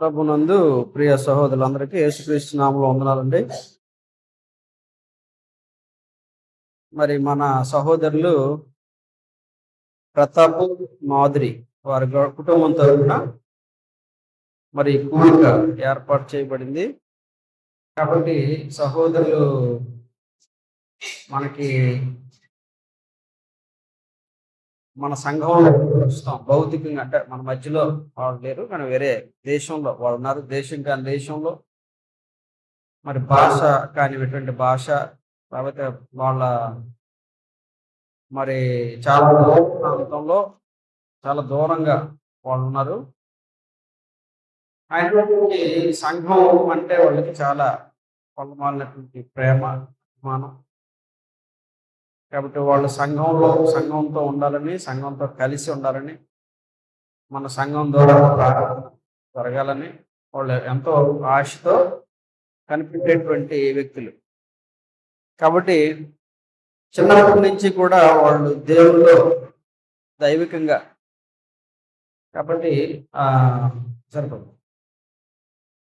ప్రభునందు ప్రియ సహోదరులందరికీ యేసుక్రీస్తు నామములో వందనాలండి. మరి మన సహోదరులు ప్రతాప్, మాధురి వారి కుటుంబం తరపున మరి కూడిక ఏర్పాటు చేయబడింది. కాబట్టి సహోదరులు మనకి మన సంఘంలో ప్రస్తుతం భౌతికంగా అంటే మన మధ్యలో వాళ్ళు లేరు, కానీ వేరే దేశంలో వాళ్ళు ఉన్నారు. దేశం కాని దేశంలో మరి భాష కానిటువంటి భాష, లేకపోతే వాళ్ళ మరి చాలా దూర ప్రాంతంలో చాలా దూరంగా వాళ్ళు ఉన్నారు. అయినటువంటి సంఘం అంటే వాళ్ళకి చాలా పొలమాలినటువంటి ప్రేమ, అభిమానం. కాబట్టి వాళ్ళు సంఘంతో ఉండాలని, సంఘంతో కలిసి ఉండాలని, మన సంఘం ద్వారా ప్రార్థన జరగాలని వాళ్ళు ఎంతో ఆశతో కనిపెట్టేటువంటి వ్యక్తులు. కాబట్టి చిన్నప్పటి నుంచి కూడా వాళ్ళు దేవుల్లో దైవికంగా కాబట్టి సరిపడు.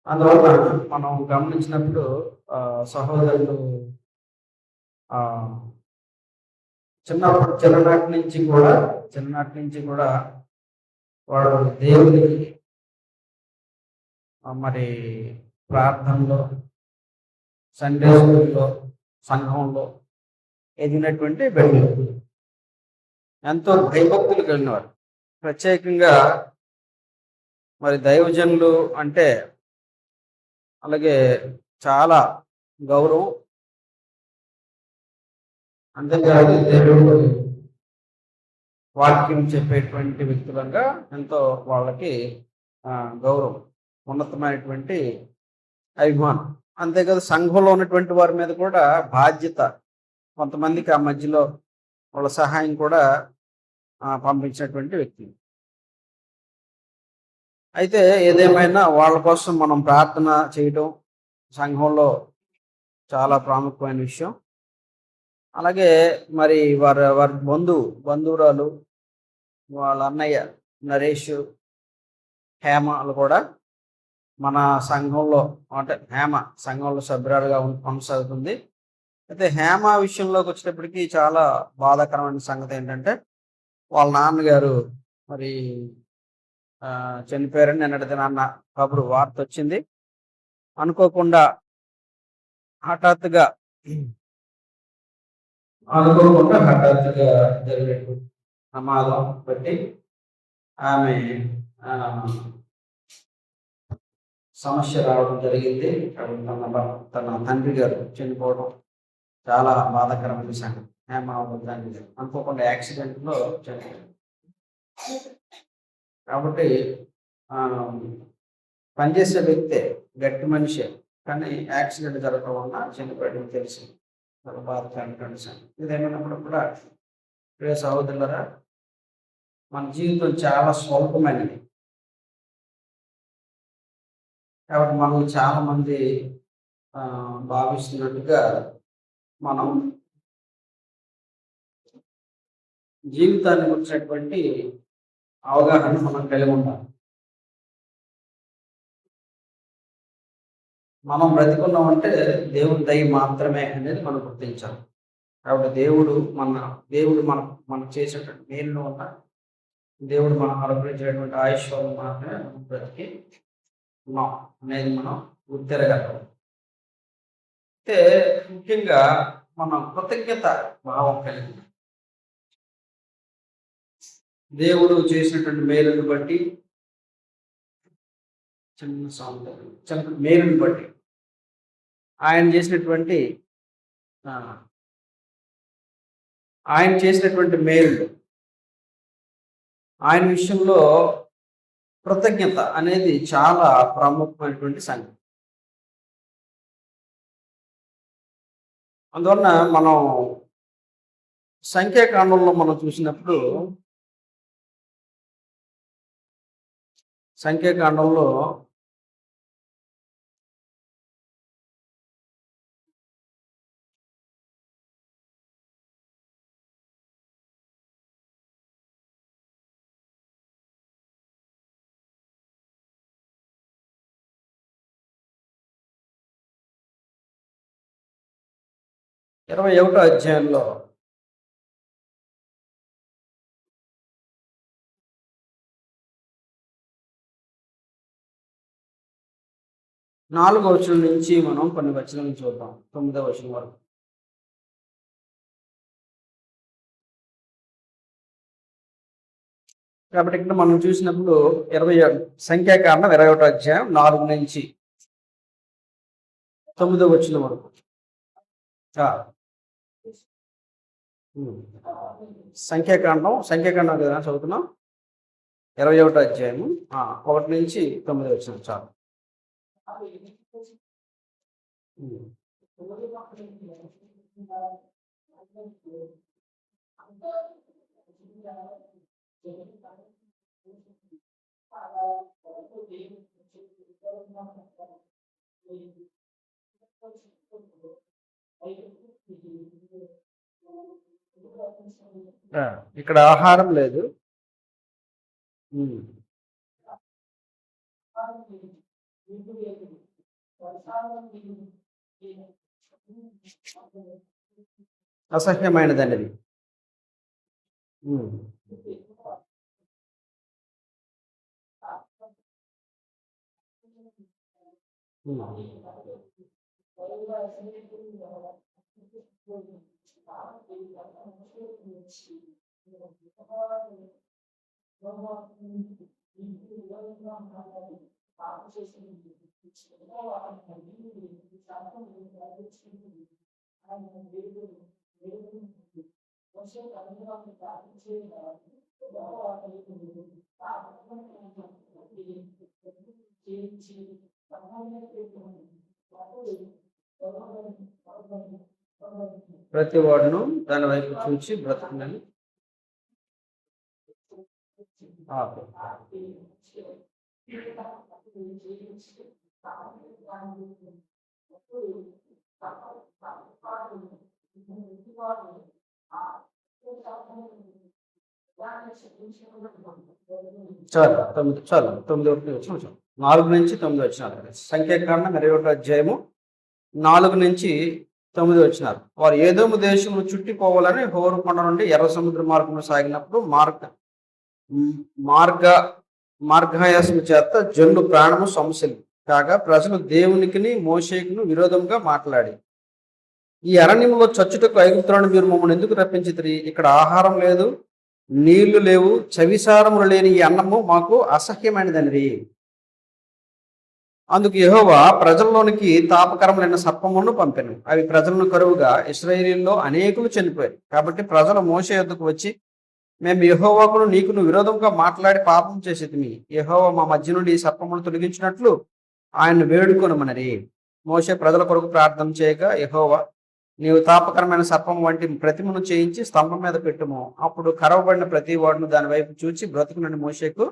అందువల్ల మనం గమనించినప్పుడు సహోదరులు చిన్ననాటి నుంచి కూడా వాడు దేవునికి మరి ప్రార్థనలో, సండే స్కూల్లో, సంఘంలో ఎదిగినటువంటి బిడ్డలు, ఎంతో భయభక్తులు కలిగినవారు. ప్రత్యేకంగా మరి దైవజనులు అంటే అలాగే చాలా గౌరవం. అంతేకాదు దేవుడు వాక్యం చెప్పేటువంటి వ్యక్తులంగా ఎంతో వాళ్ళకి గౌరవం, ఉన్నతమైనటువంటి అభిమానం. అంతేకాదు సంఘంలో ఉన్నటువంటి వారి మీద కూడా బాధ్యత. కొంతమందికి ఆ మధ్యలో వాళ్ళ సహాయం కూడా పంపించినటువంటి వ్యక్తి. అయితే ఏదేమైనా వాళ్ళ కోసం మనం ప్రార్థన చేయటం సంఘంలో చాలా ప్రాముఖ్యమైన విషయం. అలాగే మరి వారి బంధువురాలు, వాళ్ళ అన్నయ్య నరేష్, హేమలు కూడా మన సంఘంలో, అంటే హేమ సంఘంలో సభ్యురాలుగా కొనసాగుతుంది. అయితే హేమ విషయంలోకి వచ్చేటప్పటికి చాలా బాధాకరమైన సంగతి ఏంటంటే వాళ్ళ నాన్నగారు మరి చనిపోయారని నిన్నటి దినాన్న కబురు వార్త వచ్చింది. అనుకోకుండా హఠాత్తుగా జరిగినటువంటి ప్రమాదం బట్టి ఆమె సమస్య రావడం జరిగింది. తన తండ్రి గారు చనిపోవడం చాలా బాధాకరమైన సంగతి. తండ్రి గారు అనుకోకుండా యాక్సిడెంట్లో చనిపోయారు. కాబట్టి పనిచేసే వ్యక్తే, గట్టి మనిషే, కానీ యాక్సిడెంట్ జరగడం వల్ల చనిపోయడం తెలిసి చాలా బాధాకరమైన సంగతి. ఇదేమైనప్పుడు కూడా ప్రియ సహోదరులరా, మన జీవితం చాలా స్వల్పమైనది. కాబట్టి మనం చాలా మంది భావిస్తున్నట్టుగా మనం జీవితాన్ని గురించినటువంటి అవగాహన మనం కలిగి ఉండాలి. మనం బ్రతికున్నామంటే దేవుని దయ మాత్రమే అనేది మనం గుర్తించాలి. కాబట్టి దేవుడు మనం చేసేటువంటి మేలు వల్ల, దేవుడు మనం అనుగ్రహించినటువంటి ఆయుష్ వల్ల మాత్రమే మనం బ్రతికి ఉన్నాం అనేది మనం గుర్తిరగలం. అయితే ముఖ్యంగా మనం కృతజ్ఞత భావం కలిగి దేవుడు చేసినటువంటి మేలును బట్టి, మేలును బట్టి, ఆయన చేసినటువంటి మేలు, ఆయన విషయంలో కృతజ్ఞత అనేది చాలా ప్రాముఖ్యమైనటువంటి సంగతి. అందువలన మనం సంఖ్యాకాండంలో మనం చూసినప్పుడు, సంఖ్యాకాండంలో 21వ అధ్యాయంలో 4వ వచనం నుంచి మనం కొన్ని వచనాలు చూద్దాం, 9వ వచనం వరకు. కాబట్టి ఇక్కడ మనం చూసినప్పుడు సంఖ్యాకాండం 21వ అధ్యాయం 4 నుంచి 9వ వచనం వరకు. సంఖ్యాకాండం కదా చదువుతున్నాం, 21వ అధ్యాయము 1 నుంచి 9 వచనం చాలు. ఇక్కడ ఆహారం లేదు. అసహ్యమైనదండి. ప్రతి వాడును దాని వైపు చూసి బ్రతుకునని చాలు 9 వచ్చిన 4 నుంచి 9 వచ్చినారు. సంఖ్యాకాండం 21వ అధ్యాయము 4 నుంచి 9 వచ్చినారు. వారు ఏదోము దేశంలో చుట్టిపోవాలని హోరు కొండ నుండి ఎర్ర సముద్ర మార్గంలో సాగినప్పుడు మార్గాయాసము చేత జనులు ప్రాణము సమస్యలు కాగా ప్రజలు దేవునికిని మోషేకును విరోధంగా మాట్లాడి, ఈ అరణ్యంలో చచ్చుటకు ఐగుప్తులను మీరు మమ్మల్ని ఎందుకు రప్పించితిరి? ఇక్కడ ఆహారం లేదు, నీళ్లు లేవు, చవిసారములు లేని ఈ అన్నము మాకు అసహ్యమైనదని. అందుకు యెహోవా ప్రజల్లోనికి తాపకరములైన సర్పములను పంపెను. అవి ప్రజలను కరువుగా ఇశ్రాయేలీయుల్లో అనేకులు చనిపోయారు. కాబట్టి ప్రజలు మోషే యొద్దకు వచ్చి, మేము యెహోవాకును నీకును విరోధంగా మాట్లాడి పాపం చేసేది. యెహోవా మా మధ్య నుండి ఈ సర్పమును తొలగించినట్లు ఆయన్ను వేడుకొనమనరి. మోషే ప్రజల కొరకు ప్రార్థన చేయగా, యెహోవా నీవు తాపకరమైన సర్పం వంటి ప్రతిమను చేయించి స్తంభం మీద పెట్టుము. అప్పుడు కరవబడిన ప్రతి వాడును దాని వైపు చూచి బ్రతుకునని మోషేకు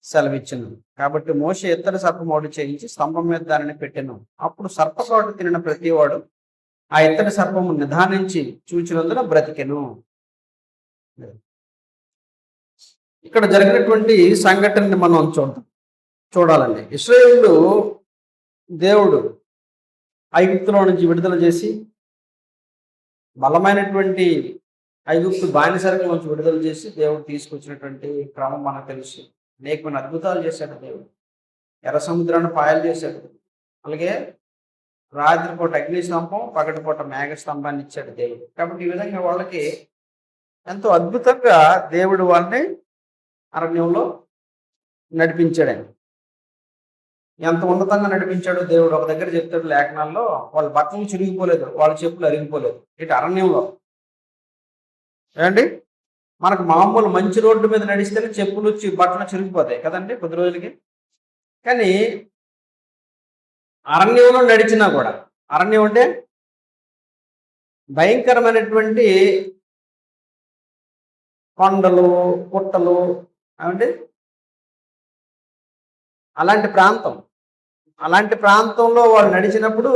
సెలవిచ్చును. కాబట్టి మోషే ఎత్తడి సర్పం ఒకటి చేయించి స్తంభం మీద దానిని పెట్టెను. అప్పుడు సర్పకోట తినిన ప్రతివాడు ఆ ఎత్తడి సర్పము నిదానించి చూచినందున బ్రతికెను. ఇక్కడ జరిగినటువంటి సంఘటనని మనం చూడాలండి. ఇశ్రాయేలు దేవుడు ఐగుప్తులో నుంచి విడుదల చేసి బలమైనటువంటి ఐగుప్తు బానిసరికం నుంచి విడుదల చేసి దేవుడు తీసుకొచ్చినటువంటి క్రమం మనకు తెలుసు. అనేకమైన అద్భుతాలు చేశాడు దేవుడు. ఎర్ర సముద్రాన్ని పాయలు చేశాడు. అలాగే రాత్రిపూట అగ్ని స్తంభం, పగటిపూట మేఘ స్తంభాన్ని ఇచ్చాడు దేవుడు. కాబట్టి ఈ విధంగా వాళ్ళకి ఎంతో అద్భుతంగా దేవుడు వాళ్ళని అరణ్యంలో నడిపించాడు. ఎంత ఉన్నతంగా నడిపించాడు దేవుడు. ఒక దగ్గర చెప్తాడు లేఖనాల్లో, వాళ్ళ బట్టలు చిరిగిపోలేదు, వాళ్ళ చెప్పులు అరిగిపోలేదు. ఇటు అరణ్యంలో ఏమండి, మనకు మామూలు మంచి రోడ్డు మీద నడిస్తేనే చెప్పులు బట్టలు చిరిగిపోతాయి కదండి కొద్ది రోజులకి. కానీ అరణ్యంలో నడిచినా కూడా, అరణ్యం అంటే భయంకరమైనటువంటి కొండలు, పుట్టలు, ఏమండి అలాంటి ప్రాంతంలో వాళ్ళు నడిచినప్పుడు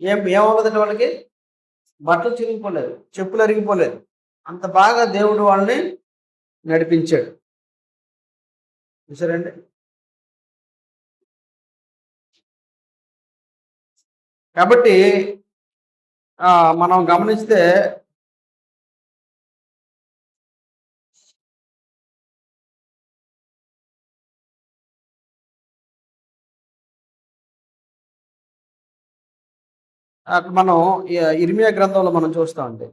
ఏమవుతుందంటే వాళ్ళకి బట్టలు చిరిగిపోలేదు, చెప్పులు అరిగిపోలేదు. అంత బాగా దేవుడు వాళ్ళని నడిపించాడు. చూసారండి. కాబట్టి మనం గమనిస్తే అక్కడ మనం ఇర్మియా గ్రంథంలో మనం చూస్తామండి.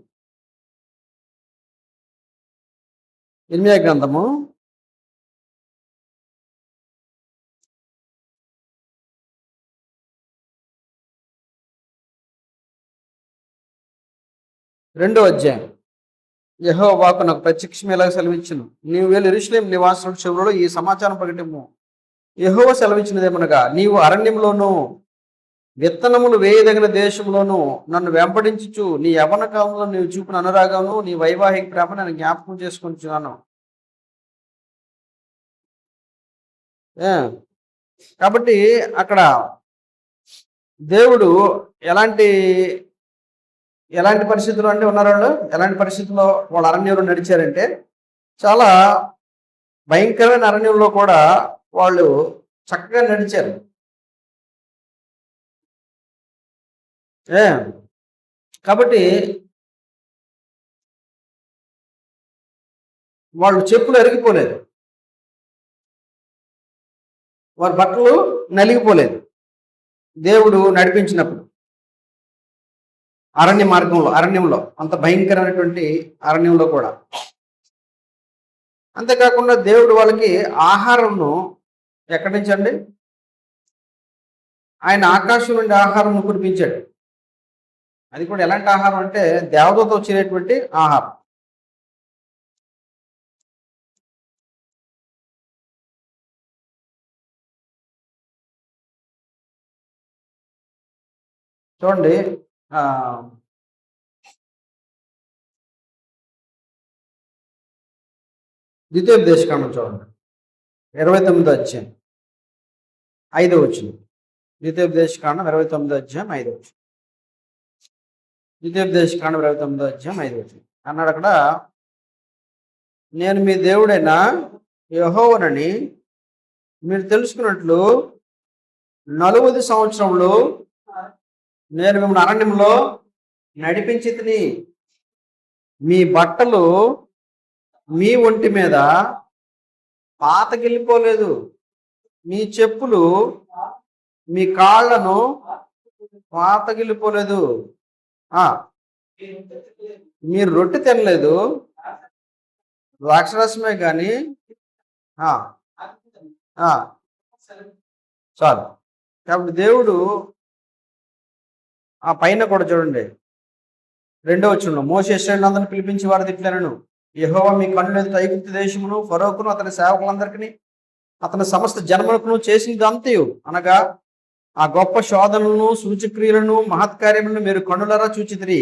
ఇర్మియా గ్రంథము 2వ అధ్యాయం. యెహోవా వాక్కు నాకు ప్రత్యక్షం ఎలాగ సెలవిచ్చును, నీవు వెళ్ళి యెరూషలేము నివాసుల చెవులలో ఈ సమాచారం ప్రకటింపు. యెహోవా సెలవిచ్చినదేమనగా, నీవు అరణ్యంలోను విత్తనములు వేయదగిన దేశంలోను నన్ను వెంబడించుచు నీ యవ్వన కాలంలో నీవు చూపిన అనురాగమును నీ వైవాహిక ప్రేమ నేను జ్ఞాపకం చేసుకుంటున్నాను. కాబట్టి అక్కడ దేవుడు ఎలాంటి పరిస్థితుల్లో అంటే ఉన్నారు వాళ్ళు, ఎలాంటి పరిస్థితుల్లో వాళ్ళు అరణ్యంలో నడిచారంటే చాలా భయంకరమైన అరణ్యంలో కూడా వాళ్ళు చక్కగా నడిచారు. కాబట్టి వాళ్ళు చెప్పులు అరిగిపోలేదు, వారి బట్టలు నలిగిపోలేదు. దేవుడు నడిపించినప్పుడు అరణ్యంలో అంత భయంకరమైనటువంటి అరణ్యంలో కూడా. అంతేకాకుండా దేవుడు వాళ్ళకి ఆహారంను ఎక్కడి నుంచి అండి, ఆయన ఆకాశం నుండి ఆహారం కురిపించాడు. అది కూడా ఎలాంటి ఆహారం అంటే దేవదూత వచ్చేటువంటి ఆహారం. చూడండి, ద్వితీయోపదేశకాండం చూడండి, 29వ అధ్యాయం 5వ వచనం. ద్వితీయోపదేశకాండం 29వ అధ్యాయం 5వ వచనం. ద్వితీయోపదేశకాండం 29వ అధ్యాయం 5వ వచనం అన్నాడు అక్కడ, నేను మీ దేవుడైన యెహోవానని మీరు తెలుసుకున్నట్లు 40 సంవత్సరములు నేను మిమ్మల్ని అరణ్యంలో నడిపించి తిని, మీ బట్టలు మీ ఒంటి మీద పాతగిల్లిపోలేదు, మీ చెప్పులు మీ కాళ్ళను పాతగిల్లిపోలేదు, మీరు రొట్టె తినలేదు, ద్రాక్షరసమే కానీ చాలు. కాబట్టి దేవుడు ఆ పైన కూడా చూడండి, 2వ వచనంలో, మోషే ఇశ్రాయేలునందరిని పిలిపించి వారు తిట్లనను, యెహోవా మీ కన్నుల ఎదుట ఐగుప్తు దేశమును ఫరోకును అతని సేవకులందరికీ అతని సమస్త జన్మలకు చేసింది అంతయు అనగా ఆ గొప్ప శోధనలను సూచక్రియలను మహత్కార్యములను మీరు కన్నులరా చూచితిరి.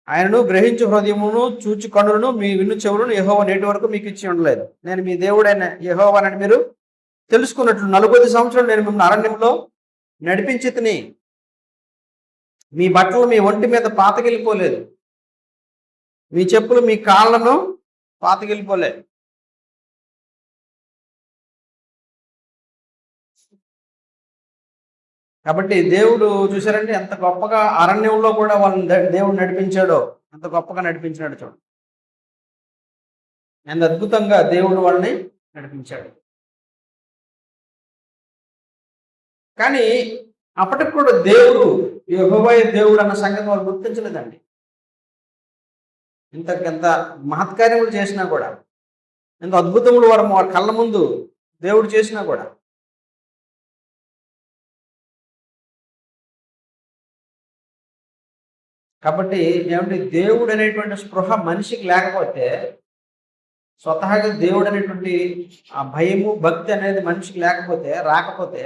ఆయనను గ్రహించు హృదయమును చూచి కన్నులను మీ విన్ను చెవులను యెహోవా నేటి వరకు మీకు ఇచ్చి ఉండలేదు. నేను మీ దేవుడైన యెహోవానని మీరు తెలుసుకున్నట్లు 40 సంవత్సరాలు నేను మిమ్మల్ని అరణ్యంలో నడిపించి తిని, మీ బట్టలు మీ ఒంటి మీద పాతగిలిపోలేదు, మీ చెప్పులు మీ కాళ్ళను పాతగిలిపోలేదు. కాబట్టి దేవుడు చూసారంటే ఎంత గొప్పగా అరణ్యంలో కూడా వాళ్ళని దేవుడు నడిపించాడో, ఎంత గొప్పగా నడిపించినాడు చూడండి, ఎంత అద్భుతంగా దేవుడు వాళ్ళని నడిపించాడు. కానీ అప్పటికి కూడా దేవుడు యెహోవా దేవుడు అన్న సంగతి వాళ్ళు గుర్తించలేదండి. ఎంత మహత్కార్యములు చేసినా కూడా, ఎంత అద్భుతములు వారి కళ్ళ ముందు దేవుడు చేసినా కూడా. కాబట్టి ఏమంటే దేవుడు అనేటువంటి స్పృహ మనిషికి లేకపోతే, స్వతహాగా దేవుడు అనేటువంటి ఆ భయము భక్తి అనేది మనిషికి రాకపోతే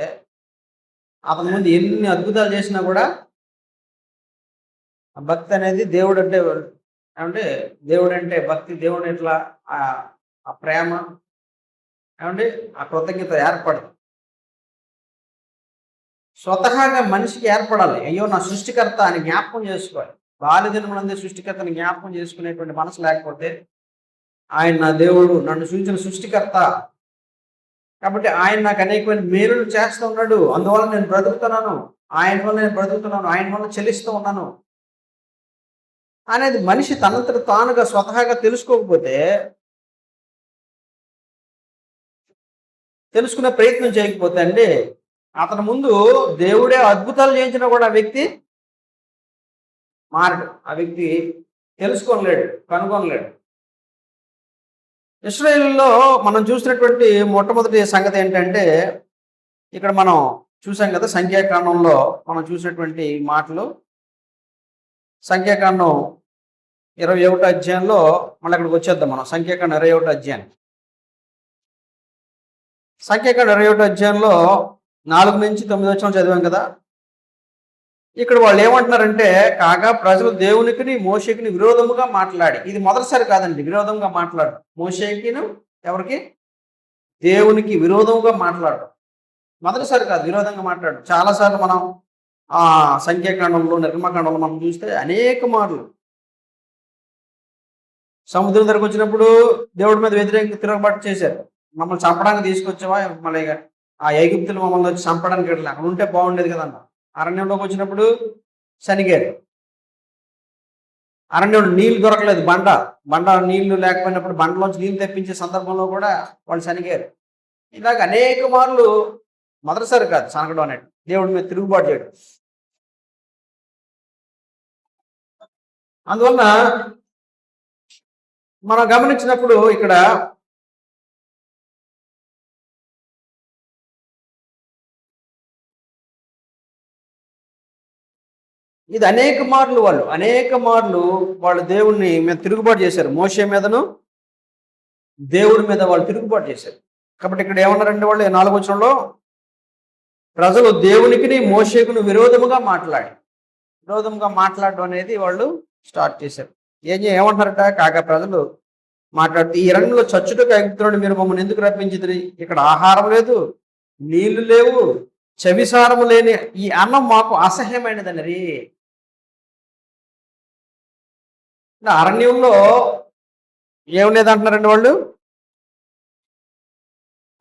అతని ముందు ఎన్ని అద్భుతాలు చేసినా కూడా ఆ భక్తి అనేది దేవుడు అంటే ఏమంటే దేవుడు అంటే భక్తి, దేవుడు ఎట్లా ఆ ప్రేమ ఏమంటే ఆ కృతజ్ఞత ఏర్పడదు. స్వతహాగా మనిషికి ఏర్పడాలి. అయ్యో నా సృష్టికర్త అని జ్ఞాపకం చేసుకోవాలి. బాల్యదినమునందే సృష్టికర్తని జ్ఞాపకం చేసుకునేటువంటి మనసు లేకపోతే, ఆయన నా దేవుడు, నన్ను సూచించిన సృష్టికర్త కాబట్టి ఆయన నాకు అనేకమైన మేలులు చేస్తూ ఉన్నాడు, అందువల్ల నేను బ్రతుకుతున్నాను ఆయన వల్ల నేను బ్రతుకుతున్నాను, ఆయన వల్ల చెల్లిస్తూ ఉన్నాను అనేది మనిషి తనంతట తానుగా స్వతహాగా తెలుసుకోకపోతే, తెలుసుకునే ప్రయత్నం చేయకపోతే అండి, అతని ముందు దేవుడే అద్భుతాలు చేయించినా కూడా ఆ వ్యక్తి మారడు. ఆ వ్యక్తి తెలుసుకోలేడు, కనుగొనలేడు. ఇశ్రాయేలులో మనం చూసినటువంటి మొట్టమొదటి సంగతి ఏంటంటే, ఇక్కడ మనం చూసాం కదా, సంఖ్యాకాండంలో మనం చూసినటువంటి మాటలు. సంఖ్యాకాండం 21 అధ్యాయంలో మళ్ళీ అక్కడికి వచ్చేద్దాం మనం. సంఖ్యాకాండం 21 అధ్యాయం. సంఖ్యాకాండం 21 అధ్యాయంలో 4 నుంచి 9 వచనం చదివాం కదా. ఇక్కడ వాళ్ళు ఏమంటున్నారంటే, కాగా ప్రజలు దేవునికిని మోషేకిని విరోధముగా మాట్లాడి, ఇది మొదటిసారి కాదండి విరోధంగా మాట్లాడు. మోషేకిను ఎవరికి? దేవునికి విరోధముగా మాట్లాడు. మొదటిసారి కాదు విరోధంగా మాట్లాడు. చాలాసార్లు మనం సంఖ్యాకాండంలో, నిర్గమకాండంలో మనం చూస్తే అనేక మార్లు సముద్రం దగ్గరకు వచ్చినప్పుడు దేవుడి మీద వ్యతిరేకంగా తిరగబాటు చేశారు. మమ్మల్ని చంపడానికి తీసుకొచ్చావా, మళ్ళీ ఆ ఐగుప్తులు మమ్మల్ని వచ్చి చంపడానికి వెళ్ళి అక్కడ ఉంటే బాగుండేది కదన్న. అరణ్యంలోకి వచ్చినప్పుడు శనిగారు. అరణ్యంలో నీళ్లు దొరకలేదు, బండ నీళ్లు లేకపోయినప్పుడు బండలోంచి నీళ్లు తెప్పించే సందర్భంలో కూడా వాళ్ళు శనిగారు. ఇలాగ అనేక మార్లు, మొదటిసారి కాదు శనగడం అనేది, దేవుడి మీద తిరుగుబాటు చేయడం. అందువలన మనం గమనించినప్పుడు ఇక్కడ ఇది అనేక మార్లు వాళ్ళు దేవుణ్ణి మీద తిరుగుబాటు చేశారు. మోషే మీదను దేవుడి మీద వాళ్ళు తిరుగుబాటు చేశారు. కాబట్టి ఇక్కడ ఏమన్నారంటే వాళ్ళు 4వ వచనంలో, ప్రజలు దేవునికి మోషేకును విరోధముగా మాట్లాడడం అనేది వాళ్ళు స్టార్ట్ చేశారు. ఏమంటారట, కాగా ప్రజలు మాట్లాడుతూ, ఈ రంగంలో చచ్చుటకు ఐగుప్తులను మీరు మమ్మల్ని ఎందుకు రప్పించింది? ఇక్కడ ఆహారం లేదు, నీళ్లు లేవు, చవిసారము లేని ఈ అన్నం మాకు అసహ్యమైనదని. అరణ్యంలో ఏం లేదంటున్నారండి వాళ్ళు,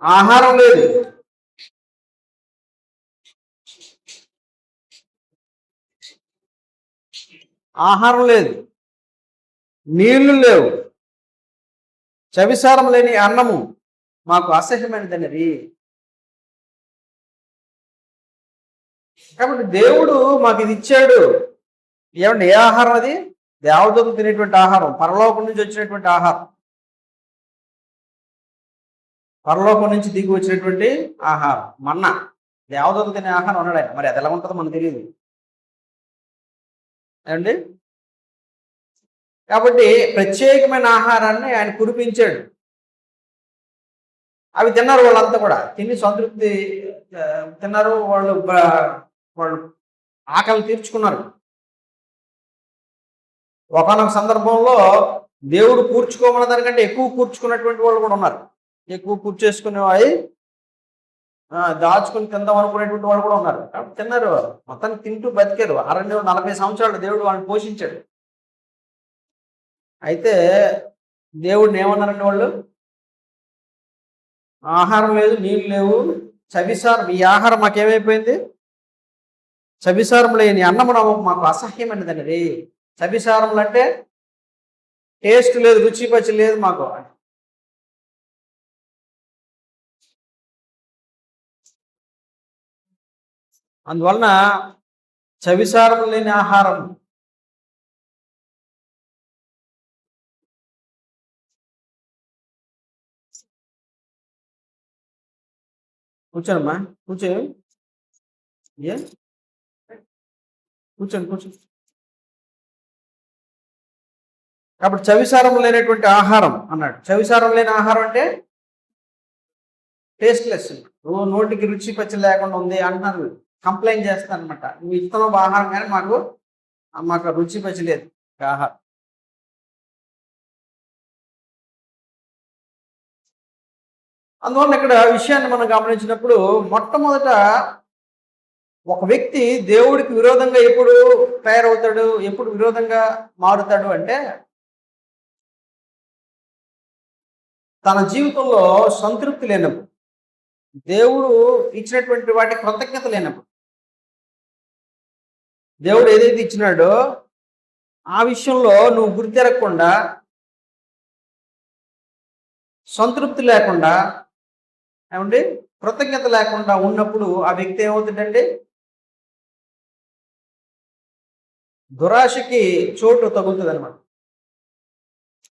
ఆహారం లేదు, నీళ్లు లేవు, చవిసారం లేని అన్నము మాకు అసహ్యమైనదన్నది. కాబట్టి దేవుడు మాకు ఇది ఇచ్చాడు. ఏమంటే ఏ ఆహారం అది? దేవదూతలు తినేటువంటి ఆహారం, పరలోకం నుంచి వచ్చినటువంటి ఆహారం, పరలోకం నుంచి దిగి వచ్చినటువంటి ఆహారం మన్నా. దేవదూతలు తినే ఆహారం ఉన్నాడు. మరి అది ఎలా ఉంటుందో మనకు తెలియదు ఏమండి. కాబట్టి ప్రత్యేకమైన ఆహారాన్ని ఆయన కురిపించాడు. అవి తిన్నారు వాళ్ళంతా కూడా, తిని సంతృప్తి తిన్నారు. వాళ్ళు ఆకలి తీర్చుకున్నారు. ఒకనొక సందర్భంలో దేవుడు కూర్చుకోమన్న దానికంటే ఎక్కువ కూర్చుకున్నటువంటి వాళ్ళు కూడా ఉన్నారు. ఎక్కువ కూర్చేసుకునే అవి దాచుకుని తిందాం అనుకునేటువంటి వాళ్ళు కూడా ఉన్నారు. కాబట్టి తిన్నారు, మొత్తానికి తింటూ బతికారు. 40 సంవత్సరాలు దేవుడు వాళ్ళని పోషించాడు. అయితే దేవుడిని ఏమన్నారండి వాళ్ళు, ఆహారం లేదు, నీళ్ళు లేవు, చవిసారం, ఈ ఆహారం మాకేమైపోయింది, చవిసారం లేని అన్నము మాకు అసహ్యమైనదండి. చవిసారములు అంటే టేస్ట్ లేదు, రుచి పచ్చి లేదు మాకు. అందువలన చవిసారం లేని ఆహారం. కూర్చోనమ్మా, కూర్చోండి. కాబట్టి చవిసారం లేనటువంటి ఆహారం అన్నాడు. చవిసారం లేని ఆహారం అంటే టేస్ట్లెస్, నోటికి రుచి పచ్చి లేకుండా ఉంది అంటున్నారు. కంప్లైంట్ చేస్తాను అనమాట, నువ్వు ఇస్తున్నావు ఆహారం కానీ మాకు రుచి పచ్చి లేదు ఆహారం. అందువల్ల ఇక్కడ విషయాన్ని మనం గమనించినప్పుడు, మొట్టమొదట ఒక వ్యక్తి దేవుడికి విరోధంగా ఎప్పుడు తయారవుతాడు, ఎప్పుడు విరోధంగా మారుతాడు అంటే, తన జీవితంలో సంతృప్తి లేనప్పుడు, దేవుడు ఇచ్చినటువంటి వాటి కృతజ్ఞత లేనప్పుడు. దేవుడు ఏదైతే ఇచ్చినాడో ఆ విషయంలో నువ్వు గుర్తెరగకుండా, సంతృప్తి లేకుండా, ఏమండి కృతజ్ఞత లేకుండా ఉన్నప్పుడు ఆ వ్యక్తి ఏమవుతుందండి? దురాశకి చోటు తగులుతుంది అనమాట.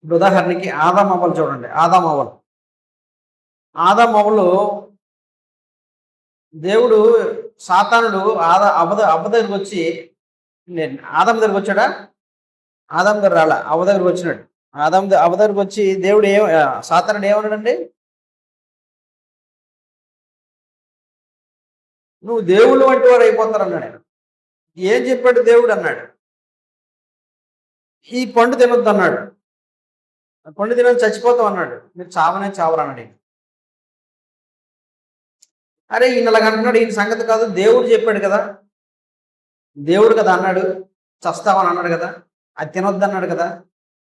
ఇప్పుడు ఉదాహరణకి ఆదాం అవ్వలు చూడండి. ఆదాం అవ్వలు దేవుడు సాతానుడు అవ్వ దగ్గరికి వచ్చి, ఆదాం దగ్గరికి వచ్చాడా? ఆదాం దగ్గర రాలా, అవ్వ దగ్గరికి వచ్చినాడు. అవ్వ దగ్గరికి వచ్చి దేవుడు సాతానుడు ఏమన్నాడండి? నువ్వు దేవుళ్ళు వంటి వారు అయిపోతారు అన్నాడు ఆయన. ఏం చెప్పాడు దేవుడు అన్నాడు? ఈ పండు తినొద్దు అన్నాడు. పండు తినొద్దు చచ్చిపోతాం అన్నాడు. మీరు చావనే చావరు అన్నాడు. అరే ఈయన అలాగ అంటున్నాడు, ఈయన సంగతి కాదు, దేవుడు చెప్పాడు కదా, దేవుడు కదా అన్నాడు, చస్తావని అన్నాడు కదా, అది తినొద్దు అన్నాడు కదా,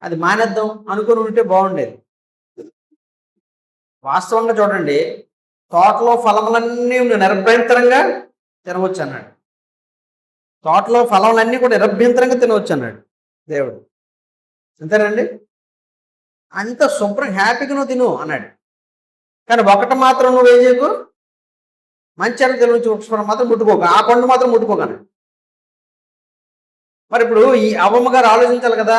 అది మానేద్దాం అనుకుని ఉంటే బాగుండేది. వాస్తవంగా చూడండి, తోటలో ఫలములన్నీ నిరభ్యంతరంగా తినవచ్చు అన్నాడు. తోటలో ఫలములన్నీ కూడా నిరభ్యంతరంగా తినవచ్చు అన్నాడు దేవుడు. అంతేనండి? అంత శుభ్రం హ్యాపీగా నువ్వు తిను అన్నాడు. కానీ ఒకటి మాత్రం నువ్వేం చేయకు, మంచి అని తెలిసి వృక్షం మాత్రం ముట్టుకోక, ఆ పండు మాత్రం ముట్టుకోకను. మరి ఇప్పుడు ఈ అవ్వమ్మ గారు ఆలోచించాలి కదా,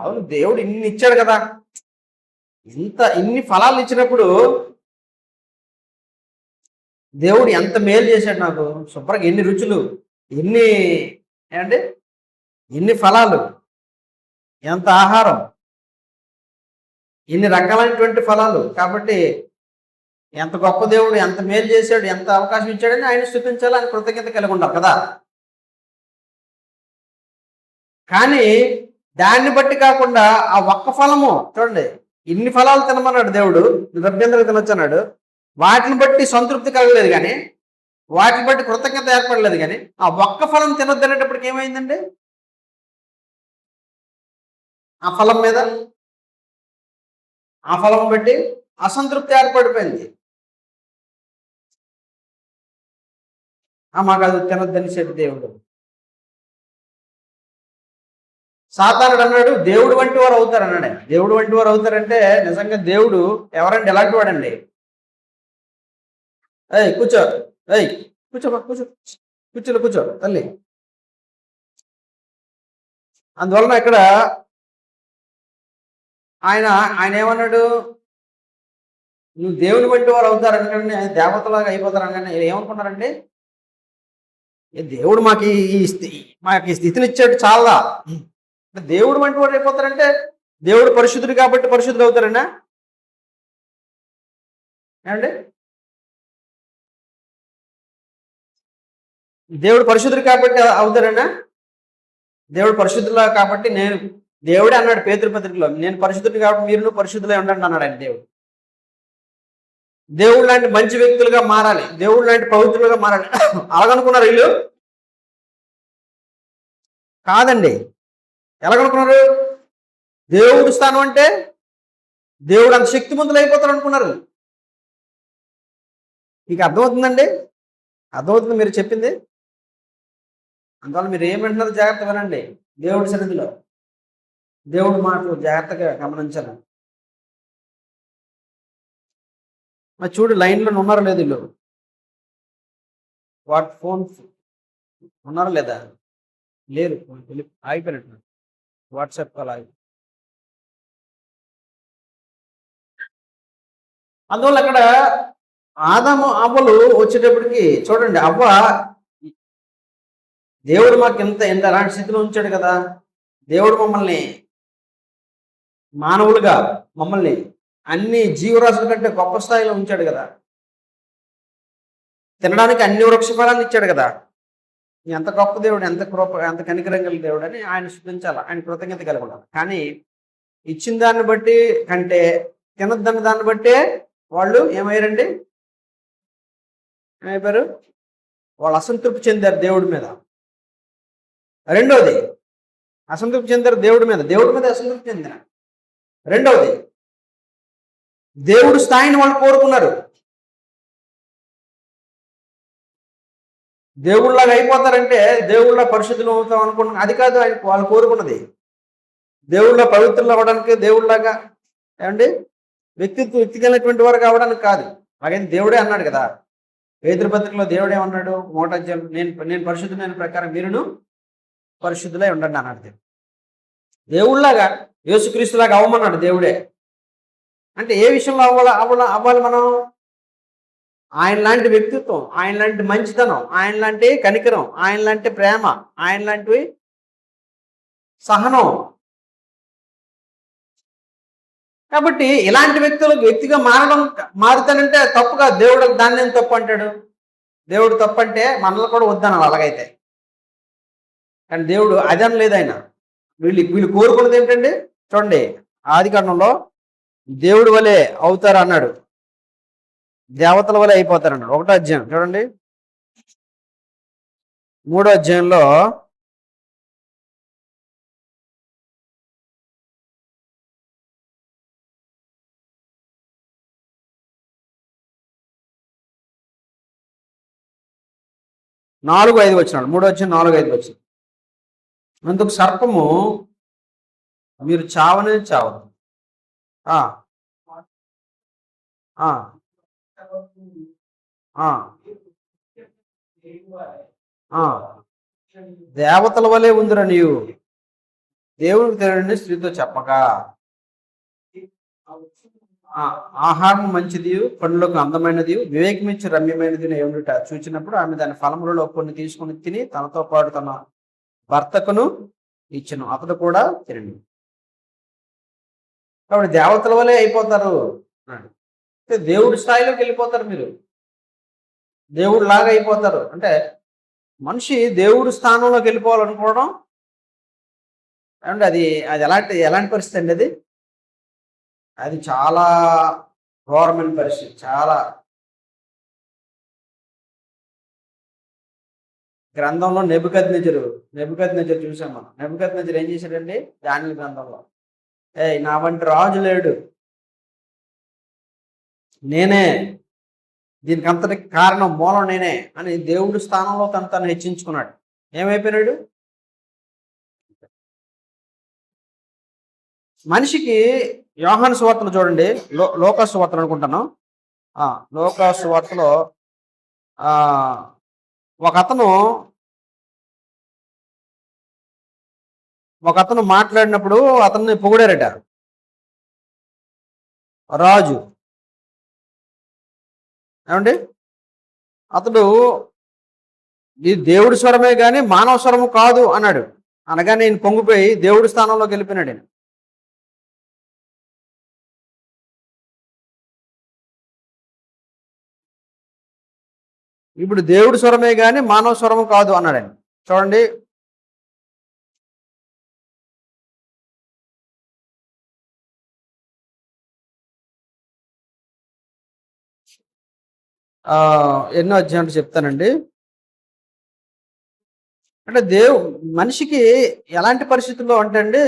అవును దేవుడు ఇన్ని ఇచ్చాడు కదా, ఇన్ని ఫలాలు ఇచ్చినప్పుడు దేవుడు ఎంత మేలు చేశాడు నాకు, శుభ్రంగా ఎన్ని రుచులు, ఎన్ని ఫలాలు, ఎంత ఆహారం, ఎన్ని రకాలైనటువంటి ఫలాలు. కాబట్టి ఎంత గొప్ప దేవుడు, ఎంత మేలు చేశాడు, ఎంత అవకాశం ఇచ్చాడని ఆయన స్థుతించాలి, ఆయన కృతజ్ఞత కలిగి ఉండాలి కదా. కానీ దాన్ని బట్టి కాకుండా ఆ ఒక్క ఫలము చూడండి, ఇన్ని ఫలాలు తినమన్నాడు దేవుడు, నిరభ్యంతరంగా తినొచ్చు అన్నాడు. వాటిని బట్టి సంతృప్తి కలగలేదు, కానీ వాటిని బట్టి కృతజ్ఞత ఏర్పడలేదు. కానీ ఆ ఒక్క ఫలం తినొద్దు అనేటప్పటికి ఏమైందండి? ఆ ఫలం మీద, ఆ ఫలం బట్టి అసంతృప్తి ఏర్పడిపోయింది. మాకు అది తినొద్దని చెప్పి దేవుడు. సాతానుడు అన్నాడు, దేవుడు వంటి వారు అవుతారు అన్నాడు. దేవుడు వంటి వారు అవుతారంటే నిజంగా దేవుడు ఎవరండి? ఎలాంటి వాడండి? కూర్చో, కూర్చో తల్లి. అందువలన ఇక్కడ ఆయన ఏమన్నాడు? నువ్వు దేవుని వంటి వారు అవుతారు అనగానే, దేవతలాగా అయిపోతారు అనగానే ఏమనుకున్నారండి? దేవుడు మాకు ఈ స్థితిని ఇచ్చాడు చాలా, దేవుడు వంటి వాడు అయిపోతారంటే దేవుడు పరిశుద్ధుడు కాబట్టి పరిశుద్ధులు అవుతారన్నా ఏమండి? దేవుడు పరిశుద్ధుడు కాబట్టి అవుతారన్నా? దేవుడు పరిశుద్ధులా కాబట్టి దేవుడే అన్నాడు పేతురు పత్రికలో, నేను పరిశుద్ధుడు కాబట్టి మీరు పరిశుద్ధులై ఉండండి అన్నాడు ఆయన. దేవుడు లాంటి మంచి వ్యక్తులుగా మారాలి, దేవుడు లాంటి పవిత్రులుగా మారాలి అలాగనుకున్నారు వీళ్ళు. కాదండి, ఎలాగనుకున్నారు? దేవుడు స్థానం అంటే దేవుడు అంత శక్తిమంతులు అయిపోతారు అనుకున్నారు. మీకు అర్థమవుతుందండి? అర్థమవుతుంది మీరు చెప్పింది? అందువల్ల మీరు ఏమంటున్నారు జాగ్రత్త వినండి. దేవుడి సన్నిధిలో దేవుడి మాటలు జాగ్రత్తగా గమనించాలి. మరి చూడు, లైన్లో ఉన్నారా లేదు వీళ్ళు? ఫోన్ ఉన్నారా లేదా? లేరు, ఆగిపోయినట్టు. వాట్సాప్ కాల్ ఆగి. అందువల్ల అక్కడ ఆదాము అవ్వలు వచ్చేటప్పటికి చూడండి, అవ్వ దేవుడు మాకు ఎంత ఎలాంటి స్థితిలో ఉంచాడు కదా, దేవుడు మమ్మల్ని మానవులుగా, మమ్మల్ని అన్ని జీవరాశుల కంటే గొప్ప స్థాయిలో ఉంచాడు కదా, తినడానికి అన్ని వృక్ష ఫలాన్ని ఇచ్చాడు కదా, ఎంత గొప్ప దేవుడు, ఎంత కనికరం కలిగిన దేవుడు అని ఆయన స్థుతించాలి, ఆయన కృతజ్ఞత కలిగి ఉండాలి. కానీ ఇచ్చిన దాన్ని బట్టి కంటే తినద్దన్న దాన్ని బట్టే వాళ్ళు ఏమయ్యారండి? ఏమైపోయారు? వాళ్ళు అసంతృప్తి చెందారు దేవుడి మీద. రెండవది, అసంతృప్తి చెందారు దేవుడి మీద అసంతృప్తి చెందారు. రెండవది, దేవుడు స్థాయిని వాళ్ళు కోరుకున్నారు. దేవుళ్ళలాగా అయిపోతారంటే దేవుళ్ళ పరిశుద్ధులు అవుతాం అనుకుంటున్నా, అది కాదు ఆయన వాళ్ళు కోరుకున్నది. దేవుళ్ళ పవిత్రులు అవ్వడానికి, దేవుళ్ళలాగా ఏమండి వ్యక్తిగలటువంటి వారు కావడానికి కాదు. అలాగని దేవుడే అన్నాడు కదా, పేతురు పత్రికలో దేవుడు ఏమన్నాడు, 1వ అధ్యాయం, నేను పరిశుద్ధమైన ప్రకారం మీరును పరిశుద్ధులై ఉండండి అన్నాడు. దేవుళ్ళలాగా యేసుక్రీస్తులాగా అవ్వమన్నాడు దేవుడే. అంటే ఏ విషయంలో అవ్వాలి మనం? ఆయన లాంటి వ్యక్తిత్వం, ఆయన లాంటి మంచితనం, ఆయన లాంటి కనికరం, ఆయన లాంటి ప్రేమ, ఆయన లాంటివి సహనం. కాబట్టి ఇలాంటి వ్యక్తిగా మారుతానంటే తప్పు కాదు. దేవుడు దాన్ని ఏం తప్పు అంటాడు? దేవుడు తప్పు అంటే మనల్ని కూడా వద్దనాలి అలాగైతే. కానీ దేవుడు అదని లేదు. ఆయన వీళ్ళు కోరుకున్నది ఏంటండి? చూడండి, ఆదికాండంలో దేవుడి వలె అవుతారు అన్నాడు, దేవతల వలె అయిపోతారు అన్నాడు. 1వ అధ్యాయం చూడండి, 3వ అధ్యాయంలో 4-5 వచ్చినాడు. 3వ అధ్యాయం 4-5 వచ్చింది. అందుకు సర్పము, మీరు చావనే చావదు. ఆ ఆ దేవతల వలె ఉందిరా నీవు, దేవుడికి తెలియని స్త్రీతో చెప్పగా, ఆహారం మంచిది, పండ్లకు అందమైనది, వివేకమించి రమ్యమైనది ఏమిట చూచినప్పుడు ఆమె దాని ఫలములలో కొన్ని తీసుకుని తిని తనతో పాటు తన భర్తకును ఇచ్చను, అతడు కూడా తినండి. కాబట్టి దేవతల వలె అయిపోతారు. అంటే దేవుడి స్థాయిలోకి వెళ్ళిపోతారు మీరు, దేవుడు లాగా అయిపోతారు. అంటే మనిషి దేవుడి స్థానంలోకి వెళ్ళిపోవాలనుకోవడం అంటే అది అది ఎలాంటి పరిస్థితి అండి? అది చాలా ఘోరమైన పరిస్థితి. చాలా గ్రంథంలో నెబుకద్నెజరు చూసాం మనం. నెబుకద్నెజరు ఏం చేశాడండి? దానియేలు గ్రంథంలో, నా వంటి రాజు లేడు, నేనే దీనికి అంతటికి కారణం, మూలం నేనే అని దేవుడి స్థానంలో తను హెచ్చించుకున్నాడు. ఏమైపోయినాడు? మనిషికి యోహాను సువార్తలు చూడండి, లోకా సువార్తలు అనుకుంటాను. లోకా సువార్తలో ఒక అతను మాట్లాడినప్పుడు అతన్ని పొగిడారట, రాజు. ఏమండి? అతడు ఇది దేవుడి స్వరమే కానీ మానవ స్వరము కాదు అన్నాడు. అనగా నేను పొంగిపోయి దేవుడి స్థానంలోకి వెళ్ళిపోయినాడు నేను. ఇప్పుడు దేవుడి స్వరమే కానీ మానవ స్వరము కాదు అన్నాడు ఆయన. చూడండి, ఎన్నో అధ్యాయం చెప్తానండి. అంటే మనిషికి ఎలాంటి పరిస్థితుల్లో అంటే అండి,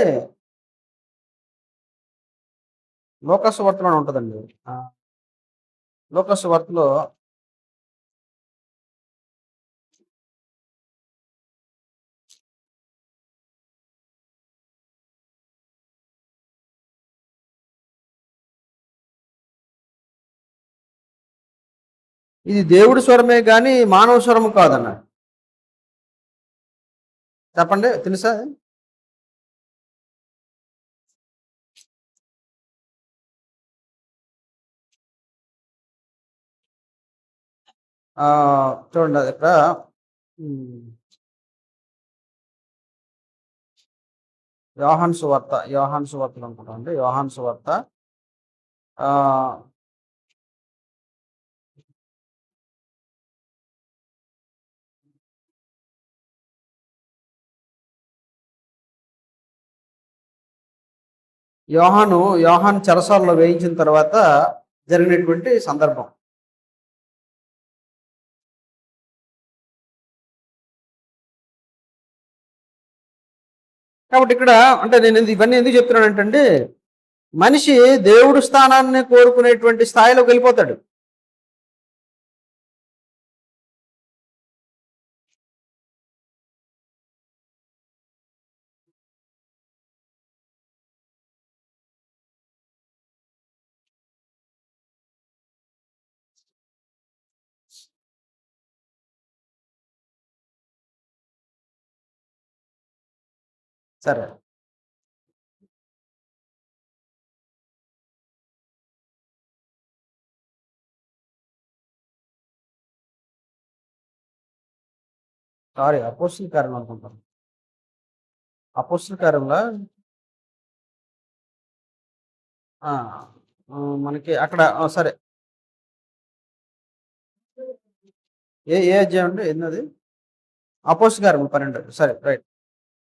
లోకాసు వార్తలో ఉంటుందండి. లోకాసు వార్తలో ఇది దేవుడి స్వరమే కానీ మానవ స్వరము కాదన్నాడు. చెప్పండి, తెలుసా? చూడండి, అది ఇక్కడ యోహాను సువార్తలు అనుకుంటామండి. యోహాను సువార్త యోహాను చెరసాలలో వేయించిన తర్వాత జరిగినటువంటి సందర్భం. కాబట్టి ఇక్కడ అంటే నేను ఇవన్నీ ఎందుకు చెప్తున్నానంటే, మనిషి దేవుడు స్థానాన్ని కోరుకునేటువంటి స్థాయిలోకి వెళ్ళిపోతాడు. సరే. సారీ, అపోస్తల కార్యం అనుకుంటాను. అపోస్తల కార్యంలో ఆ! మనకి అక్కడ సరే. ఏ అధ్యాయం అండి? ఎన్నది? అపోస్తల కార్యం 12 సరే, రైట్.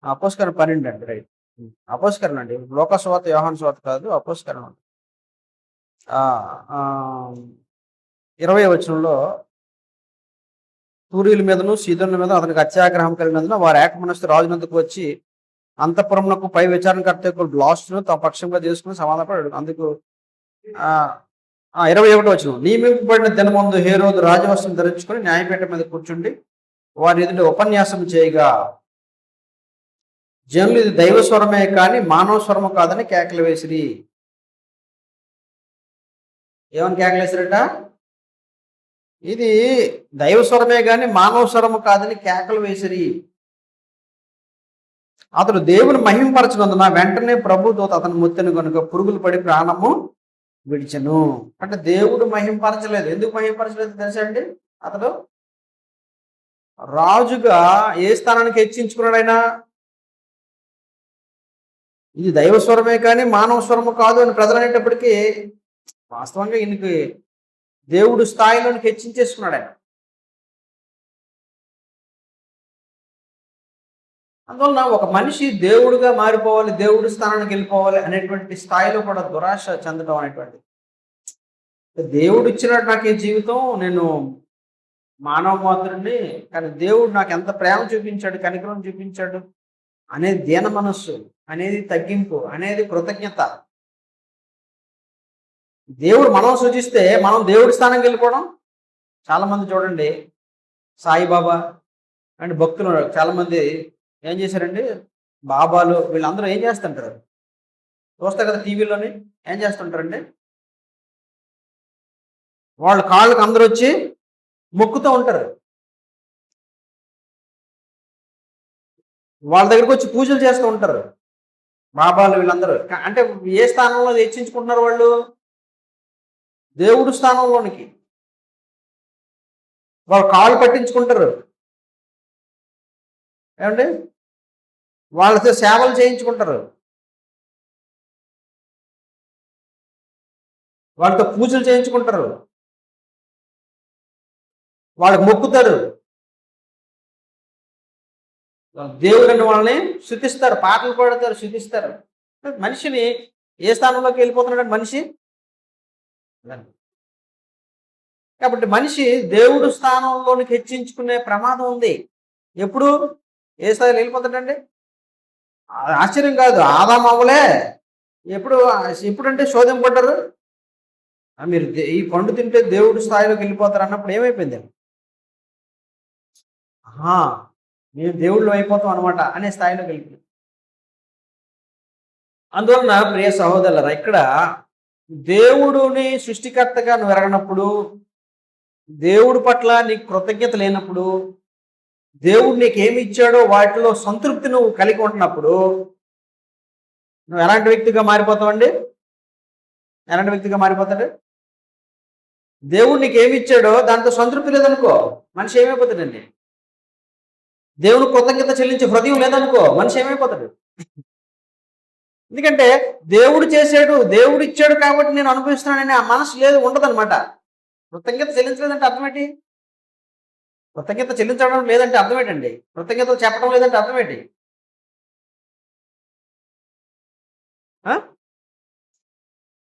అపోస్తల కార్యం 12 అండి, రైట్. అపోస్తల కార్యం అండి. లూకా సువార్త, యోహాను సువార్త కాదు, అపోస్తల కార్యం. ఆ! ఆహ్, 20వ వచనంలో తూరీల మీదను, సీదోనుల మీద అతనికి అత్యాగ్రహం కలిగినందున వారు ఏకమనస్సు రాజునొద్దకు వచ్చి అంతఃపురమునకు పై విచారణకర్త యొక్క బ్లాస్ట్‌ను తమ పక్షంగా చేసుకొని సమాధానపడాడు. అందుకు 21వ వచనం. నియమింపబడిన దినమందు హేరోదు రాజవస్త్రం ధరించుకొని న్యాయపీఠం మీద కూర్చుండి వారి ఎదుట ఉపన్యాసం చేయగా జనులు ఇది దైవ స్వరమే కానీ మానవ స్వరము కాదని కేకలు వేసిరి. ఏమని కేకలు వేసిరట? ఇది దైవ స్వరమే కానీ మానవ స్వరము కాదని కేకలు వేసిరి. అతడు దేవుని మహింపరచినందున వెంటనే ప్రభు దూత అతను ముత్తెను కనుక పురుగులు పడి ప్రాణము విడిచెను. అంటే దేవుడు మహింపరచలేదు. ఎందుకు మహింపరచలేదు తెలుసా అండి? అతడు రాజుగా ఏ స్థానానికి హెచ్చించుకున్నాడు ఆయన? ఇది దైవ స్వరమే కానీ మానవ స్వరము కాదు అని ప్రజలు అనేటప్పటికీ వాస్తవంగా ఈయనకి దేవుడు స్థాయిలోనికి హెచ్చించేసుకున్నాడు ఆయన. అందువలన ఒక మనిషి దేవుడుగా మారిపోవాలి, దేవుడి స్థానానికి వెళ్ళిపోవాలి అనేటువంటి స్థాయిలో కూడా దురాశ చెందడం అనేటువంటిది. దేవుడు ఇచ్చినట్టు నాకు ఈ జీవితం, నేను మానవ మాత్రుడిని, కానీ దేవుడు నాకు ఎంత ప్రేమ చూపించాడు, కనికరం చూపించాడు అనేది దీన మనస్సు, అనేది తగ్గింపు, అనేది కృతజ్ఞత. దేవుడు మనం సూచిస్తే మనం దేవుడి స్థానానికి వెళ్ళిపోవడం. చాలామంది చూడండి, సాయిబాబా అండ్ భక్తులు చాలామంది ఏం చేశారండి, బాబాలు వీళ్ళందరూ ఏం చేస్తుంటారు? చూస్తారు కదా టీవీలోని, ఏం చేస్తుంటారండి? వాళ్ళ కాళ్ళకు అందరూ వచ్చి మొక్కుతూ ఉంటారు. వాళ్ళ దగ్గరకు వచ్చి పూజలు చేస్తూ ఉంటారు బాబాలు వీళ్ళందరూ. అంటే ఏ స్థానంలో హెచ్చించుకుంటున్నారు వాళ్ళు? దేవుడు స్థానంలోనికి. వాళ్ళు కాళ్ళు పట్టించుకుంటారు ఏమండి, వాళ్ళతో సేవలు చేయించుకుంటారు, వాళ్ళతో పూజలు చేయించుకుంటారు, వాళ్ళకి మొక్కుతారు, దేవుడిని వాళ్ళని శుతిస్తారు, పాటలు పాడతారు, శుతిస్తారు. మనిషిని ఏ స్థానంలోకి వెళ్ళిపోతున్నాడు మనిషి? కాబట్టి మనిషి దేవుడు స్థానంలోనికి హెచ్చించుకునే ప్రమాదం ఉంది. ఎప్పుడు ఏ స్థాయిలో వెళ్ళిపోతాడండి? ఆశ్చర్యం కాదు, ఆదాము అవ్వలే ఎప్పుడంటే శోధింపడ్డారు. మీరు ఈ పండు తింటే దేవుడి స్థాయిలోకి వెళ్ళిపోతారు అన్నప్పుడు ఏమైపోయింది? మేము దేవుళ్ళు అయిపోతాం అనమాట అనే స్థాయిలోకి వెళ్ళిపోయింది. అందువలన ప్రియ సహోదరులారా, ఇక్కడ దేవుడుని సృష్టికర్తగా నువ్వు ఎరగనప్పుడు, దేవుడి పట్ల నీకు కృతజ్ఞత లేనప్పుడు, దేవుడు నీకు ఏమి ఇచ్చాడో వాటిలో సంతృప్తి నువ్వు కలిగి ఉంటున్నప్పుడు నువ్వు ఎలాంటి వ్యక్తిగా మారిపోతావండి? ఎలాంటి వ్యక్తిగా మారిపోతాడు? దేవుడు నీకు ఏమి ఇచ్చాడో దాంతో సంతృప్తి లేదనుకో, మనిషి ఏమైపోతాడండి? దేవుడు కృతజ్ఞత చెల్లించే హృదయం లేదనుకో, మనిషి ఏమైపోతాడు? ఎందుకంటే దేవుడు చేశాడు, దేవుడు ఇచ్చాడు కాబట్టి నేను అనుభవిస్తున్నానని ఆ మనసు లేదు, ఉండదనమాట. కృతజ్ఞత చెల్లించలేదంటే అర్థం ఏంటి? కృతజ్ఞత చెల్లించడం లేదంటే అర్థం ఏంటండి? కృతజ్ఞతలు చెప్పడం లేదంటే అర్థం ఏంటి?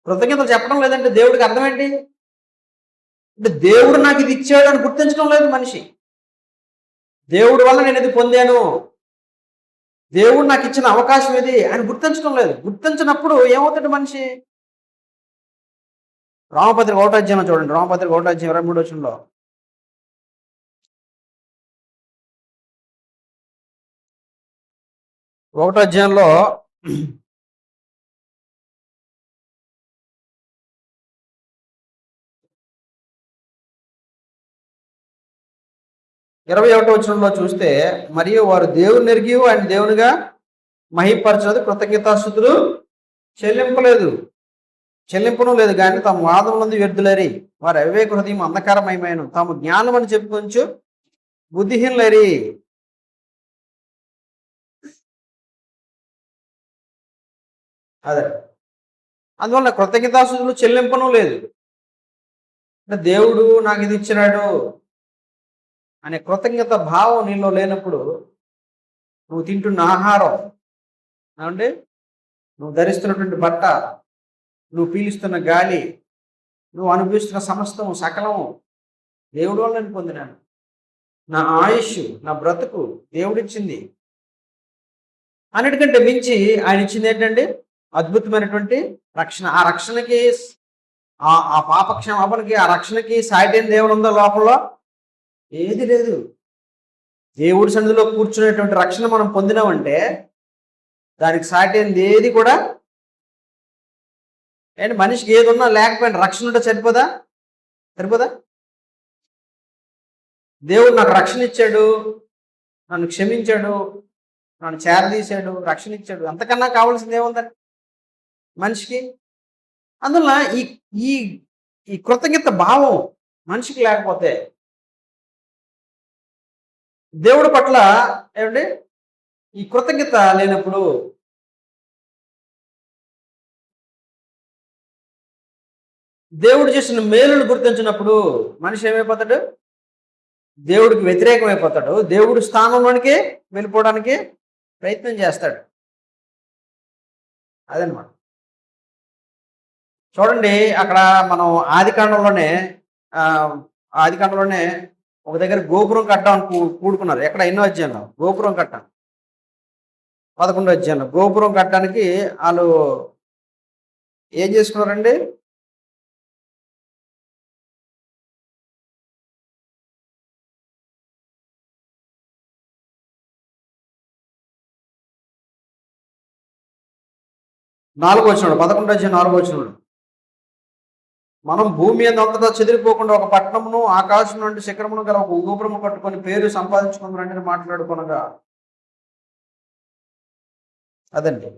కృతజ్ఞతలు చెప్పడం లేదంటే దేవుడికి అర్థం ఏంటి? అంటే దేవుడు నాకు ఇది ఇచ్చాడు అని గుర్తించడం లేదు మనిషి. దేవుడి వల్ల నేను ఇది పొందాను, దేవుడు నాకు ఇచ్చిన అవకాశం ఇది అని గుర్తించడం లేదు. గుర్తించినప్పుడు ఏమవుతాడు మనిషి? రామపత్రిక 1వ అధ్యాయం చూడండి, రామపత్రిక 1వ అధ్యాయం 23వ వచనంలో. 1వ అధ్యాయంలో 21వ వచనంలో చూస్తే, మరియు వారు దేవుని ఎరిగి ఆయన దేవునిగా మహిపరచదు, కృతజ్ఞతాస్తుతులు చెల్లింపును లేదు కానీ తమ వాదములందు వ్యర్థులరి, వారి అవివేక హృదయం అంధకారమయమైన, తాము జ్ఞానం అని చెప్పుకొంచు బుద్ధిహీనులరి. అదే అందువల్ల కృతజ్ఞతాస్తుతులు చెల్లింపను లేదు. అంటే దేవుడు నాకు ఇది ఇచ్చినాడు అనే కృతజ్ఞత భావం నీలో లేనప్పుడు నువ్వు తింటున్న ఆహారం అంటే నువ్వు ధరిస్తున్నటువంటి బట్ట, నువ్వు పీలుస్తున్న గాలి, నువ్వు అనుభవిస్తున్న సమస్తము సకలము దేవుడి వల్ల నేను పొందినాను. నా ఆయుష్, నా బ్రతుకు దేవుడిచ్చింది. అన్నిటికంటే మించి ఆయన ఇచ్చింది ఏంటంటే అద్భుతమైనటువంటి రక్షణ. ఆ రక్షణకి, ఆ పాపక్షమాపణకి, ఆ రక్షణకి సాటిన దేవుడు ఉందో లోపల ఏది లేదు. దేవుడి సన్నిధిలో కూర్చునేటువంటి రక్షణ మనం పొందినామంటే దానికి సాటింది ఏది కూడా ఏంటి. మనిషికి ఏది ఉన్నా లేకపోయినా రక్షణ ఉంటే సరిపోదా? దేవుడు నాకు రక్షణ ఇచ్చాడు, నన్ను క్షమించాడు, నన్ను చేరదీశాడు, రక్షణ ఇచ్చాడు, అంతకన్నా కావాల్సింది ఏముందని మనిషికి? అందువల్ల ఈ ఈ ఈ కృతజ్ఞత భావం మనిషికి లేకపోతే దేవుడి పట్ల ఏమంటే ఈ కృతజ్ఞత లేనప్పుడు దేవుడు చేసిన మేలును గుర్తించినప్పుడు మనిషి ఏమైపోతాడు? దేవుడికి వ్యతిరేకమైపోతాడు. దేవుడి స్థానంలోనికి వెళ్ళిపోవడానికి ప్రయత్నం చేస్తాడు. అదనమాట. చూడండి, అక్కడ మనం ఆదికాండంలోనే ఒక దగ్గర గోపురం కట్టాలని కూడుకున్నారు. ఎక్కడ? ఎన్నో అధ్యాయంలో గోపురం కట్టాను, 11వ అధ్యాయంలో గోపురం కట్టడానికి వాళ్ళు ఏం చేసుకున్నారండి? నాలుగో వచ్చినాడు, 11వ అధ్యాయం 4వ వచ్చినాడు, మనం భూమి అంతటా చెదిరిపోకుండా ఒక పట్టణమును ఆకాశం నుండి శిఖరమును గల ఒక గోపురము కట్టుకొని పేరు సంపాదించుకుందామని మాట్లాడుకునగా. అదండి.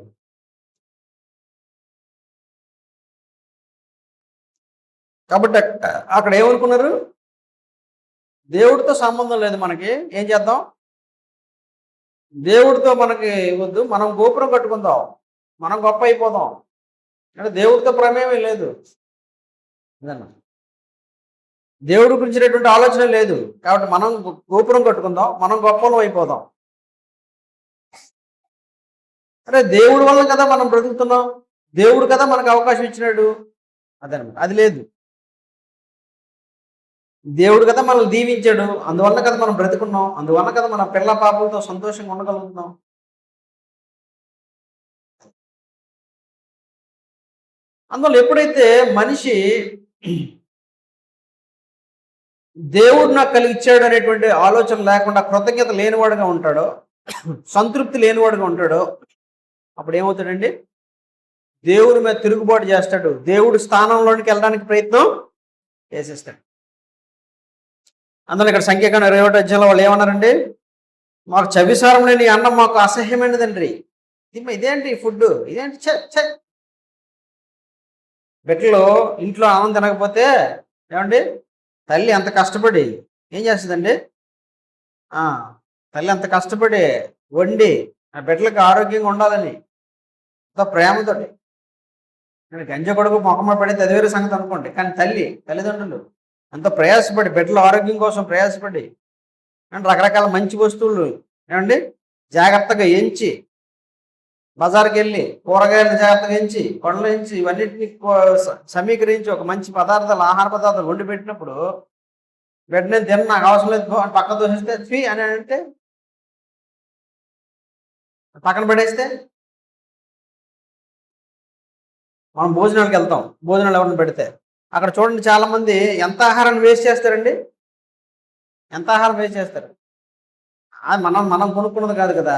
కాబట్టి అక్కడ ఏమనుకున్నారు? దేవుడితో సంబంధం లేదు మనకి, ఏం చేద్దాం? దేవుడితో మనకి వద్దు, మనం గోపురం కట్టుకుందాం, మనం గొప్ప అయిపోదాం. అంటే దేవుడితో ప్రమేయం లేదు. దేవుడి గురించినటువంటి ఆలోచన లేదు. కాబట్టి మనం గోపురం కట్టుకుందాం, మనం గొప్పలం అయిపోదాం. అంటే దేవుడి వల్ల కదా మనం బ్రతుకుతున్నాం, దేవుడు కదా మనకు అవకాశం ఇచ్చినాడు. అదనమాట. అది లేదు. దేవుడు కదా మనల్ని దీవించాడు, అందువల్ల కదా మనం బ్రతుకున్నాం, అందువల్ల కదా మన పిల్ల పాపలతో సంతోషంగా ఉండగలుగుతున్నాం. అందువల్ల ఎప్పుడైతే మనిషి దేవుడు నాకు కలిగిచ్చాడు అనేటువంటి ఆలోచన లేకుండా కృతజ్ఞత లేనివాడుగా ఉంటాడో, సంతృప్తి లేనివాడుగా ఉంటాడో, అప్పుడు ఏమవుతాడండి? దేవుడి మీద తిరుగుబాటు చేస్తాడు, దేవుడి స్థానంలోనికి వెళ్ళడానికి ప్రయత్నం చేసేస్తాడు. అందులో ఇక్కడ సంఖ్యాకాండం 21వ అధ్యాయంలో వాళ్ళు ఏమన్నారండి? మాకు చవిసారం లేని అన్నం మాకు అసహ్యమైనదండి. ఇదేంటి ఫుడ్, ఇదేంటి బిడ్డలు ఇంట్లో ఆనందం తినకపోతే ఏమండి? తల్లి అంత కష్టపడి ఏం చేస్తుందండి? తల్లి అంత కష్టపడి వండి ఆ బిడ్డలకు ఆరోగ్యంగా ఉండాలని ఎంతో ప్రేమతోటి, గంజ కొడుకు మొఖమ పడితే అది వేరే సంగతి అనుకోండి. కానీ తల్లిదండ్రులు ఎంతో ప్రయాసపడి, బిడ్డల ఆరోగ్యం కోసం ప్రయాసపడి అండ్ రకరకాల మంచి వస్తువులు ఏమండి జాగ్రత్తగా ఎంచి, బజార్కి వెళ్ళి కూరగాయలను జాగ్రత్తగా ఎంచి, పండ్లు ఎంచి, ఇవన్నిటిని సమీకరించి ఒక మంచి పదార్థాలు, ఆహార పదార్థాలు వండి పెట్టినప్పుడు బిడ్డ నేను తిన్న, నాకు అవసరం లేదు పక్క దోషిస్తే స్వీ అని అంటే పక్కన పడేస్తే, మనం భోజనాలకు వెళ్తాం, భోజనాలు ఎవరిని పెడితే అక్కడ చూడండి చాలా మంది ఎంత ఆహారాన్ని వేస్ట్ చేస్తారండి, ఎంత ఆహారం వేస్ట్ చేస్తారు. అది మనం కొనుక్కున్నది కాదు కదా.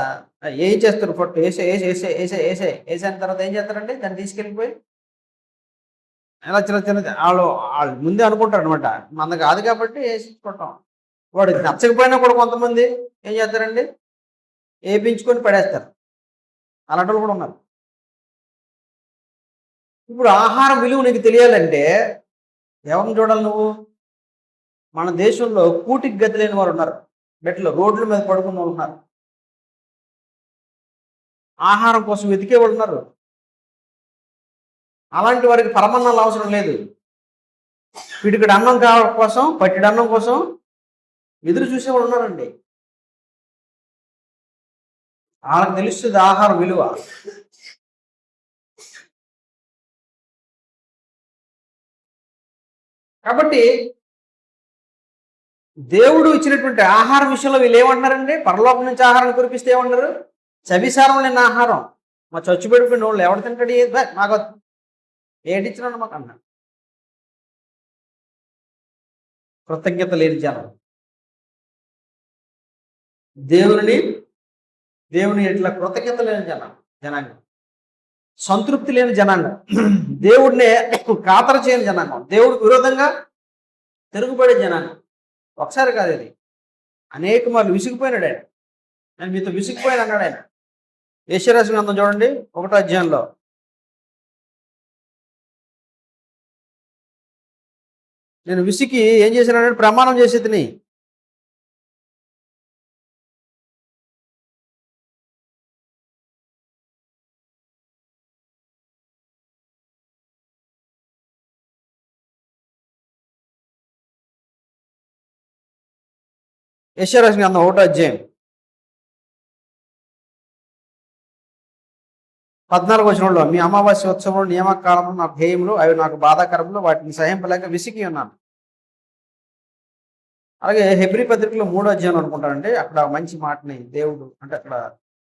ఏం చేస్తారు? పొట్టు వేసిన తర్వాత ఏం చేస్తారంటే దాన్ని తీసుకెళ్ళిపోయి ఎలా చిన్న వాళ్ళు ముందే అనుకుంటారు అనమాట, మనకు కాదు కాబట్టి వేసించుకుంటాం. వాడికి నచ్చకపోయినా కూడా కొంతమంది ఏం చేస్తారండి? వేయించుకొని పడేస్తారు. అలాంటి వాళ్ళు కూడా ఉన్నారు. ఇప్పుడు ఆహారం విలువ నీకు తెలియాలంటే ఎవరిని చూడాలి నువ్వు? మన దేశంలో కూటికి గతి లేని వారు ఉన్నారు. బెట్లో రోడ్ల మీద పడుకున్న వాళ్ళు ఉన్నారు. ఆహారం కోసం వెతికే వాళ్ళు ఉన్నారు. అలాంటి వారికి పరమన్నాలు అవసరం లేదు. పిడికడి అన్నం కోసం, పట్టిడి అన్నం కోసం ఎదురు చూసేవాళ్ళు ఉన్నారండి. వాళ్ళకి తెలుస్తుంది ఆహారం విలువ. కాబట్టి దేవుడు ఇచ్చినటువంటి ఆహారం విషయంలో వీళ్ళు ఏమంటున్నారండి? పరలోకం నుంచి ఆహారం కురిపిస్తే ఏమన్నారు? చవిసారం లేని ఆహారం. మా చచ్చు పెడిపోయిన వాళ్ళు ఎవడు తింటాడు? నాకు ఏడిచ్చినాడు మాకు అన్నాడు. కృతజ్ఞత లేని జనం, దేవుని ఇట్లా కృతజ్ఞత లేని జనాంగం, సంతృప్తి లేని జనాంగం, దేవుడినే ఖాతరు చేయని జనాంగం, దేవుడికి విరోధంగా తిరుగుబడే జనాంగం. ఒకసారి కాదు, ఇది అనేక మార్లు విసిగిపోయినాడు ఆయన. నేను మీతో విసిగిపోయాను అన్నాడు ఆయన. యెషయా గ్రంథం చూడండి 1వ అధ్యాయంలో. నేను విసికి ఏం చేశానంటే ప్రమాణం చేసి తిని. యెషయా గ్రంథం 1వ అధ్యాయం 14వ వచనంలో, మీ అమావాస్య ఉత్సవంలో నియామకాలములు నాకు హేయములు, అవి నాకు బాధాకరములు, వాటిని సహింపలేక విసిగి ఉన్నాను. అలాగే హెబ్రీ పత్రికలో 3వ అధ్యాయం అనుకుంటానండి, అక్కడ మంచి మాటని దేవుడు అంటే అక్కడ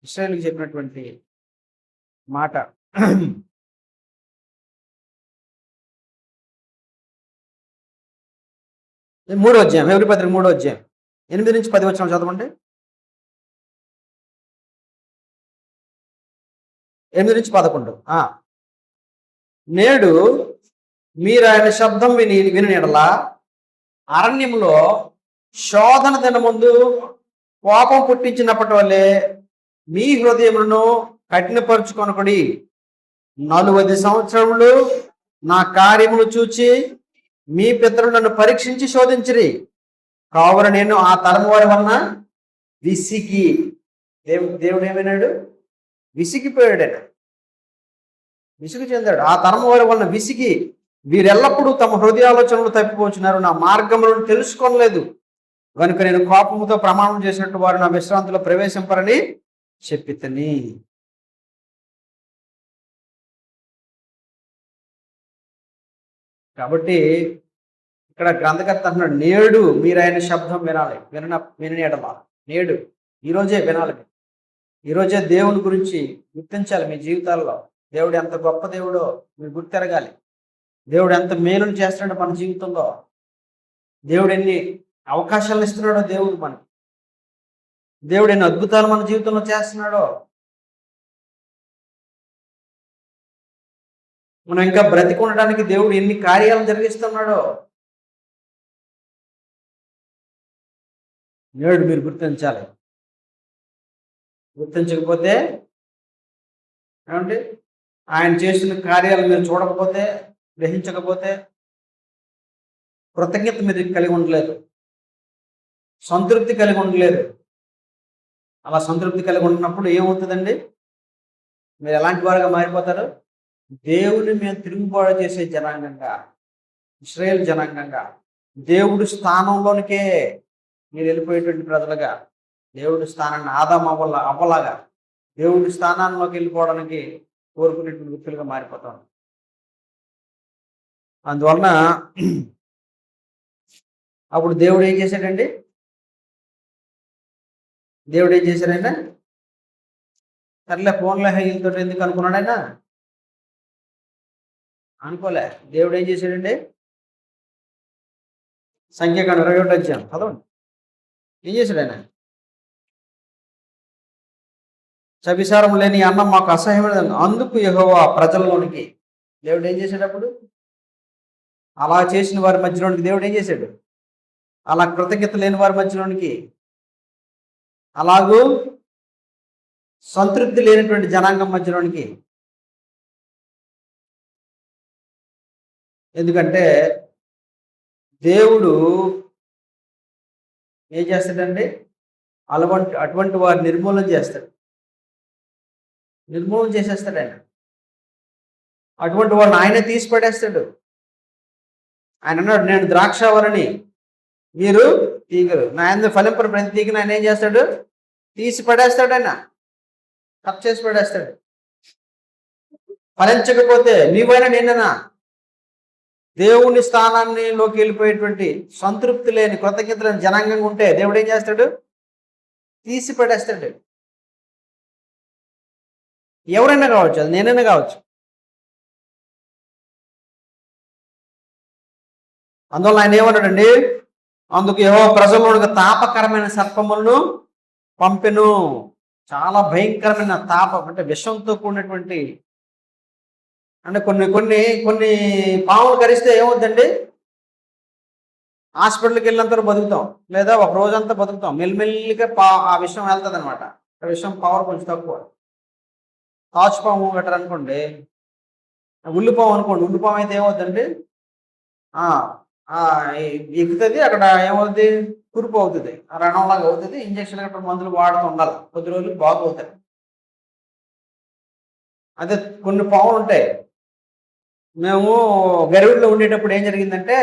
ఇశ్రాయేలుకి చెప్పినటువంటి మాట. 3వ అధ్యాయం, హెబ్రీ పత్రిక 3వ అధ్యాయం 8 నుంచి 10 వచనాలు చదవండి. 8 నుంచి 11. నేడు మీరు ఆయన శబ్దం విని ఎడల అరణ్యంలో శోధన దినముందు కోపం పుట్టించినప్పటి వల్లే మీ హృదయములను కఠినపరుచుకొనకుడి. 40 సంవత్సరములు నా కార్యములు చూచి మీ పితరులు నన్ను పరీక్షించి శోధించిరి. కావున నేను ఆ తరము వారి వలన విసిగి, దేవుడు ఏమైనాడు? విసిగిపోయాడు, విసుగు చెందాడు. ఆ తరము వారి వలన విసిగి వీరెల్లప్పుడూ తమ హృదయాలోచనలు తప్పిపోతున్నారు, నా మార్గములను తెలుసుకోలేదు కనుక నేను కోపముతో ప్రమాణం చేసినట్టు వారు నా విశ్రాంతిలో ప్రవేశింపరని చెప్పితని. కాబట్టి ఇక్కడ గ్రంథకర్త అంటున్నాడు, నేడు మీరు ఆయన శబ్దం వినాలి. వినని ఎడల నేడు, ఈరోజే వినాలి. ఈరోజే దేవుని గురించి గుర్తించాలి. మీ జీవితాల్లో దేవుడు ఎంత గొప్ప దేవుడో మీరు గుర్తెరగాలి. దేవుడు ఎంత మేలును చేస్తున్నాడో మన జీవితంలో, దేవుడు ఎన్ని అవకాశాలను ఇస్తున్నాడో, దేవుడు ఎన్ని అద్భుతాలు మన జీవితంలో చేస్తున్నాడో, మనం ఇంకా బ్రతికి ఉండడానికి దేవుడు ఎన్ని కార్యాలు జరిగిస్తున్నాడో నేడు మీరు గుర్తించాలి. గుర్తించకపోతే ఏమంటే ఆయన చేసిన కార్యాలు మీరు చూడకపోతే, గ్రహించకపోతే కృతజ్ఞత మీరు కలిగి ఉండలేదు, సంతృప్తి కలిగి ఉండలేదు. అలా సంతృప్తి కలిగి ఉన్నప్పుడు ఏమవుతుందండి? మీరు ఎలాంటి వారుగా మారిపోతారు? దేవుని మీద తిరుగుబాటు చేసే జనాంగంగా, ఇశ్రాయేలు జనాంగంగా, దేవుడి స్థానంలోనికే మీరు వెళ్ళిపోయేటువంటి ప్రజలుగా, దేవుడి స్థానాన్ని అవ్వలాగా దేవుడి స్థానాల్లోకి వెళ్ళిపోవడానికి కోరుకునేటువంటి వ్యక్తులుగా మారిపోతాం. అందువలన అప్పుడు దేవుడు ఏం చేశాడండి? దేవుడు ఏం చేశాడైనా? సర్లే ఫోన్లో వీళ్ళతో ఎందుకు అనుకున్నాడైనా? అనుకోలే. దేవుడు ఏం చేశాడండి? సంఖ్యాకాండం 21వ అధ్యాయం చదవండి. ఏం చేశాడు ఆయన? చవిసారం లేని అన్నం మాకు అసహ్యమైన అందుకు యెహోవా ప్రజల్లోనికి, దేవుడు ఏం చేశాడు? అప్పుడు అలా చేసిన వారి మధ్యలోనికి దేవుడు ఏం చేశాడు? అలా కృతజ్ఞత లేని వారి మధ్యలోనికి, అలాగూ సంతృప్తి లేనటువంటి జనాంగం మధ్యలోనికి. ఎందుకంటే దేవుడు ఏం చేస్తాడండి? అటువంటి వారు నిర్మూలన చేస్తాడు, నిర్మూలన చేసేస్తాడు ఆయన. అటువంటి వాడిని ఆయనే తీసి పడేస్తాడు. ఆయన అన్నాడు, నేను ద్రాక్షావళిని, మీరు తీగలు, నా యందు ఫలింపని ప్రతి తీగను ఆయన ఏం చేస్తాడు? తీసి పడేస్తాడు, ఆయన కట్ చేసి పడేస్తాడు. ఫలించకపోతే నీవైనా నేనైనా దేవుని స్థానాన్నిలోకి వెళ్ళిపోయేటువంటి సంతృప్తి లేని కృతజ్ఞతలేని జనాంగంగా ఉంటే దేవుడు ఏం చేస్తాడు? తీసి పడేస్తాడు. ఎవరైనా కావచ్చు, అది నేనైనా కావచ్చు. అందువల్ల ఆయన ఏమన్నాడండి? అందుకు యెహోవా ప్రజల్లోనికి తాపకరమైన సర్పములను పంపెను. చాలా భయంకరమైన తాపం, అంటే విషంతో కూడినటువంటి, అంటే కొన్ని కొన్ని కొన్ని పాములు కరిస్తే ఏమవుద్దండి? హాస్పిటల్కి వెళ్ళినంత బతుకుతాం, లేదా ఒక రోజంతా బతుకుతాం. మెల్లిమెల్లిగా ఆ విషం వెళ్తుంది అనమాట. ఆ విషం పవర్ కొంచెం తక్కువ. తాచుపాము గట్రా అనుకోండి, ఉల్లిపాము అనుకోండి, ఉల్లిపాము అయితే ఏమవుతుందండి? ఎక్కుతుంది, అక్కడ ఏమవుతుంది? కురుపు అవుతుంది, రణంలాగా అవుతుంది. ఇంజక్షన్ గట్రా మందులు వాడుతూ ఉండాలి, కొద్ది రోజులు బాగుపోతాయి. అదే కొన్ని పాములు ఉంటాయి. మేము గరివిడిలో ఉండేటప్పుడు ఏం జరిగిందంటే,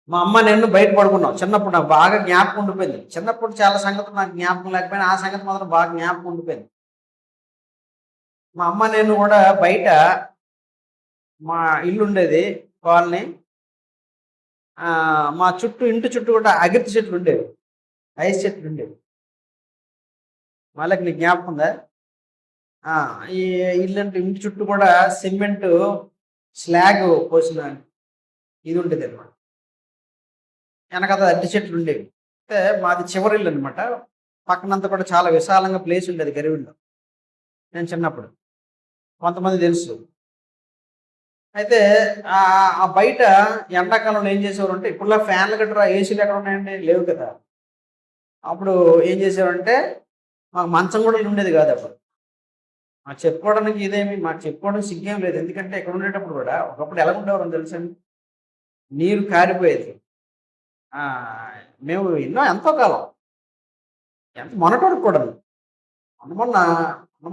మా అమ్మ నేను బయట పడుకున్నాం. చిన్నప్పుడు నాకు బాగా జ్ఞాపకం ఉండిపోయింది. చిన్నప్పుడు చాలా సంగతులు నాకు జ్ఞాపకం లేకపోయినా ఆ సంగతి మాత్రం బాగా జ్ఞాపకం ఉండిపోయింది. మా అమ్మ నేను కూడా బయట, మా ఇల్లు ఉండేది కాలనీ, మా ఇంటి చుట్టూ కూడా అగిర్తి చెట్లు ఉండేవి, ఐస్ చెట్లు ఉండేవి. వాళ్ళకి నీకు జ్ఞాపకం ఉందా? ఈ ఇంటి చుట్టూ కూడా సిమెంట్ స్లాగ్ పోసిన ఇది ఉండేది అనమాట. వెనకాల అరటి చెట్లు ఉండేవి. అంటే మాది చివరి ఇల్లు అనమాట. పక్కనంతా కూడా చాలా విశాలంగా ప్లేస్ ఉండేది గరివిల్లో నేను చిన్నప్పుడు. కొంతమంది తెలుసు. అయితే ఆ బయట ఎండాకాలంలో ఏం చేసేవారు అంటే, ఇప్పుడులా ఫ్యాన్లు గట్రా ఏసీలు ఎక్కడ ఉన్నాయండి? లేవు కదా. అప్పుడు ఏం చేసేవారంటే, మాకు మంచం కూడా ఉండేది కాదు అప్పుడు. మాకు చెప్పుకోవడానికి ఇదేమి, మాకు చెప్పుకోవడానికి సిగ్గేం లేదు. ఎందుకంటే ఇక్కడ ఉండేటప్పుడు కూడా ఒకప్పుడు ఎలా ఉండేవారు తెలుసండి? నీరు కారిపోయేది. మేము ఎంతో కాలం, మొన్నటి వరకు కూడా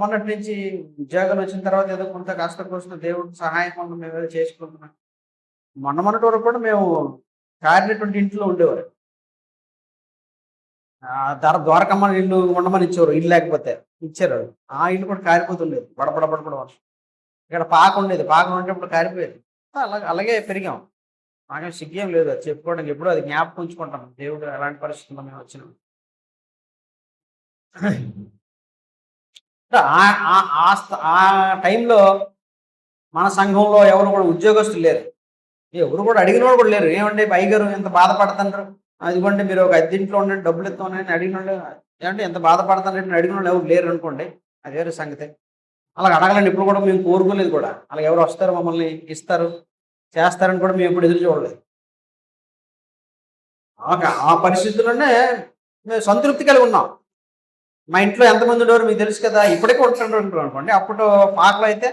మొన్నటి నుంచి ఉద్యోగాలు వచ్చిన తర్వాత ఏదో కొంత కష్టం కోసం దేవుడు సహాయం కొంత మేము ఏదో చేసుకుంటున్నాం. మొన్నటి వరకు కూడా మేము కారినటువంటి ఇంట్లో ఉండేవారు. ద్వారకమ్మ ఇల్లు ఉండమని ఇచ్చేవారు, ఇల్లు లేకపోతే ఇచ్చారు. ఆ ఇల్లు కూడా కారిపోతుండేది, బడబడ బడబడ వర్షం. ఇక్కడ పాక ఉండేది, పాక ఉండేటప్పుడు కారిపోయేది. అలాగే పెరిగాం. నాకేం సిగ్గేం లేదు, అది చెప్పుకోవడానికి. ఎప్పుడూ అది జ్ఞాపకం ఉంచుకుంటాం, దేవుడు ఎలాంటి పరిస్థితుల్లో మేము వచ్చినాం. ఆ టైంలో మన సంఘంలో ఎవరు కూడా ఉద్యోగస్తులు లేరు, ఎవరు కూడా అడిగిన వాళ్ళు కూడా లేరు. ఏమంటే అయ్యగారు ఎంత బాధపడుతుంటారు, అదిగోండి మీరు ఒక అద్దెంట్లో ఉండండి, డబ్బులు ఇస్తామని అడిగిన వాళ్ళు, ఏమంటే ఎంత బాధపడుతుంటే అడిగిన వాళ్ళు ఎవరు లేరు అనుకోండి, అది వేరే సంగతి. అలాగ అడగాలండి ఇప్పుడు కూడా మేము కోరుకోలేదు కూడా. అలాగ ఎవరు వస్తారు మమ్మల్ని ఇస్తారు చేస్తారని కూడా మేము ఎప్పుడు ఎదురు చూడలేదు. ఆ పరిస్థితుల్లోనే మేము సంతృప్తి కలిగి ఉన్నాం. మా ఇంట్లో ఎంతమంది ఉండేవారు మీకు తెలుసు కదా. ఇప్పటికే ఉంటుంటారు అనుకోండి. అప్పుడు పాకలో అయితే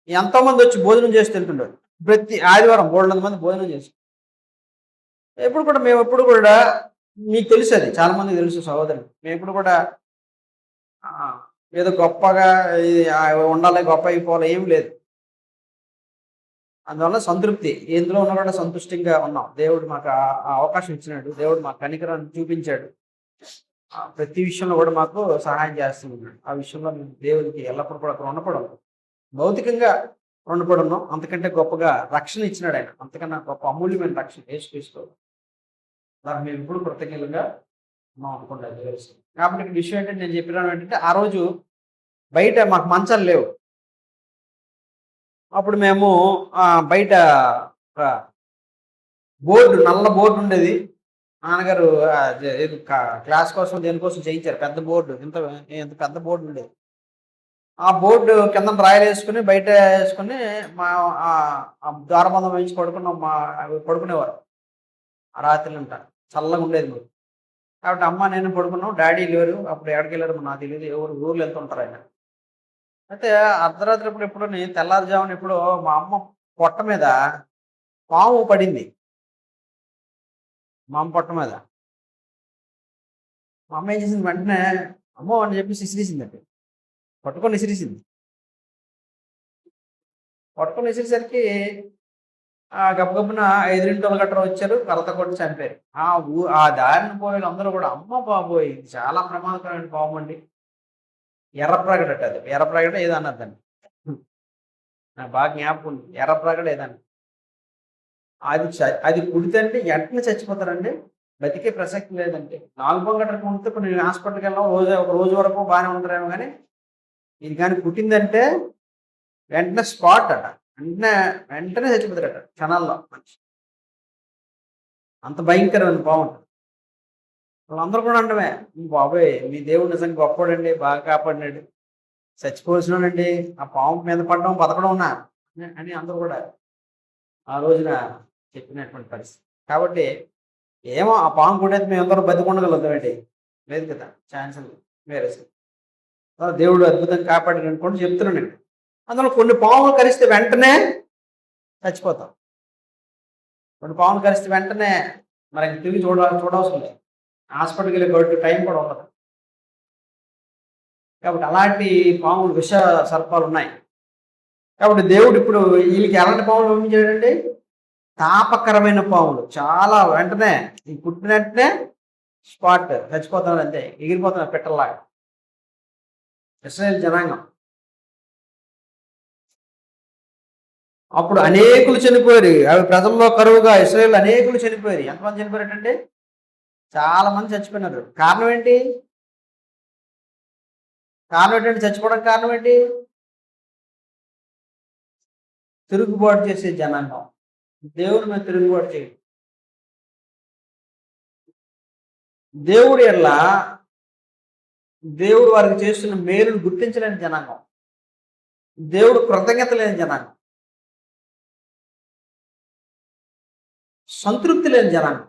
ఎంతోమంది వచ్చి భోజనం చేసి తింటుంటారు. ప్రతి ఆదివారం 300 మంది భోజనం చేసి. మేము ఎప్పుడు కూడా మీకు తెలుసు, అది చాలా మందికి తెలుసు సహోదరులు, మేము ఎప్పుడు కూడా ఏదో గొప్పగా ఉండాలి, గొప్ప అయిపోవాలి ఏం లేదు. అందువల్ల సంతృప్తి, ఎందులో ఉన్నా కూడా సంతుష్టిగా ఉన్నాం. దేవుడు మాకు ఆ అవకాశం ఇచ్చినాడు, దేవుడు మాకు కనికరాన్ని చూపించాడు. ప్రతి విషయంలో కూడా మాకు సహాయం చేస్తున్నాడు. ఆ విషయంలో మేము దేవునికి ఎల్లప్పుడూ కూడా రుణపడం, భౌతికంగా రుణపడున్నాం. అంతకంటే గొప్పగా రక్షణ ఇచ్చినాడు ఆయన, అంతకన్నా గొప్ప అమూల్యమైన రక్షణ యేసుక్రీస్తు. దాన్ని మేము ఇప్పుడు కృతజ్ఞతగా ఉన్నాం అనుకుంటాం తెలుసు. కాబట్టి ఇక్కడ విషయం ఏంటంటే, నేను చెప్పినాను ఏంటంటే, ఆ రోజు బయట మాకు మంచాలు లేవు. అప్పుడు మేము బయట బోర్డు, నల్ల బోర్డు ఉండేది. నాన్నగారు క్లాస్ కోసం దేనికోసం చేయించారు, పెద్ద బోర్డు, ఇంత పెద్ద బోర్డు ఉండేది. ఆ బోర్డు కింద రాయలు వేసుకుని బయట వేసుకుని మా ద్వారబంధం వేయించి పడుకునేవారు. ఆ రాత్రి అంట చల్లగా ఉండేది. కాబట్టి అమ్మ నేను పడుకున్నాం, డాడీ లేరు. అప్పుడు ఎక్కడికి వెళ్ళారు నాకు తెలియదు, ఎవరు ఊర్లో వెళ్తుంటారు ఆయన. అయితే అర్ధరాత్రి ఎప్పుడు నేను తెల్లారుజామున ఎప్పుడో మా అమ్మ పొట్ట మీద పాము పడింది. మా అమ్మ పొట్ట మీద. మా అమ్మ ఏం చేసింది, వెంటనే అమ్మో అని చెప్పి ఇసిరేసిందండి. పట్టుకొని ఇసిరేసింది. పట్టుకొని ఇసిరేసరికి గబగబున ఎదురింటోళ్ళు గట్రా వచ్చారు, కర్రత కొట్టి చంపారు. ఆ దారిన పోయిన అందరూ కూడా అమ్మ బాబోయ్ ఇది చాలా ప్రమాదకరమైన పాము అండి. ఎర్రప్రగడ అది, ఎర్రప్రగడ ఏదో అన్నది దాన్ని. నాకు బాగా జ్ఞాపకం ఉంది, ఎర్రప్రగడ ఏదన్నా. అది కుడితంటే వెంటనే చచ్చిపోతారండి, బతికే ప్రసక్తి లేదంటే. 4 గంటలకు ఉంటే ఇప్పుడు నేను హాస్పిటల్కి వెళ్ళాం, ఒక రోజు వరకు బాగానే ఉంటారేమో, కానీ ఇది కానీ కుట్టిందంటే వెంటనే స్పాట్ అట, వెంటనే చచ్చిపోతారట క్షణాల్లో మనిషి. అంత భయంకరమైన బాగుంటుంది. వాళ్ళందరూ కూడా అంటమే, బాబోయ్ మీ దేవుడు నిజంగా గొప్పవాడండి, బాగా కాపాడినాడు, చచ్చిపోవలసినాడండి, ఆ పాము మీద పడడం బతకడం ఉన్నా అని అందరూ కూడా ఆ రోజున చెప్పినటువంటి పరిస్థితి. కాబట్టి ఏమో ఆ పాము కుట్టేది మేము అందరూ బతికొండగలుగుతామండి, లేదు కదా, ఛాన్స్ వేరే. దేవుడు అద్భుతంగా కాపాడాడు అనుకోండి చెప్తున్నానండి. అందులో కొన్ని పాములు కరిస్తే వెంటనే చచ్చిపోతాం. కొన్ని పాములు కరిస్తే వెంటనే మరి తిరిగి చూడవలసిన లేదు, హాస్పిటల్కి వెళ్ళే టైం కూడా ఉండదు. కాబట్టి అలాంటి పాములు విష సర్పాలు ఉన్నాయి. కాబట్టి దేవుడు ఇప్పుడు వీళ్ళకి ఎలాంటి పాములు పంపించాడండి, తాపకరమైన పాములు. చాలా వెంటనే ఈ పుట్టిన వెంటనే స్పాట్ చచ్చిపోతున్నాడు, అంతే ఎగిరిపోతున్నారు పిట్టల్లాగా ఇశ్రాయేలు జనాంగం. అప్పుడు అనేకులు చనిపోయారు, అవి ప్రజల్లో కరువుగా ఇశ్రాయేలు అనేకులు చనిపోయారు. ఎంతమంది చనిపోయారంటే చాలా మంది చచ్చిపోయినారు. కారణం ఏంటి? చచ్చిపోవడం కారణం ఏంటి? తిరుగుబాటు చేసే జనాంగం, దేవుడి మీద తిరుగుబాటు చేయడం. దేవుడు వారికి చేస్తున్న మేలును గుర్తించలేని జనాంగం, దేవుడు కృతజ్ఞత లేని జనాంగం, సంతృప్తి లేని జనాంగం.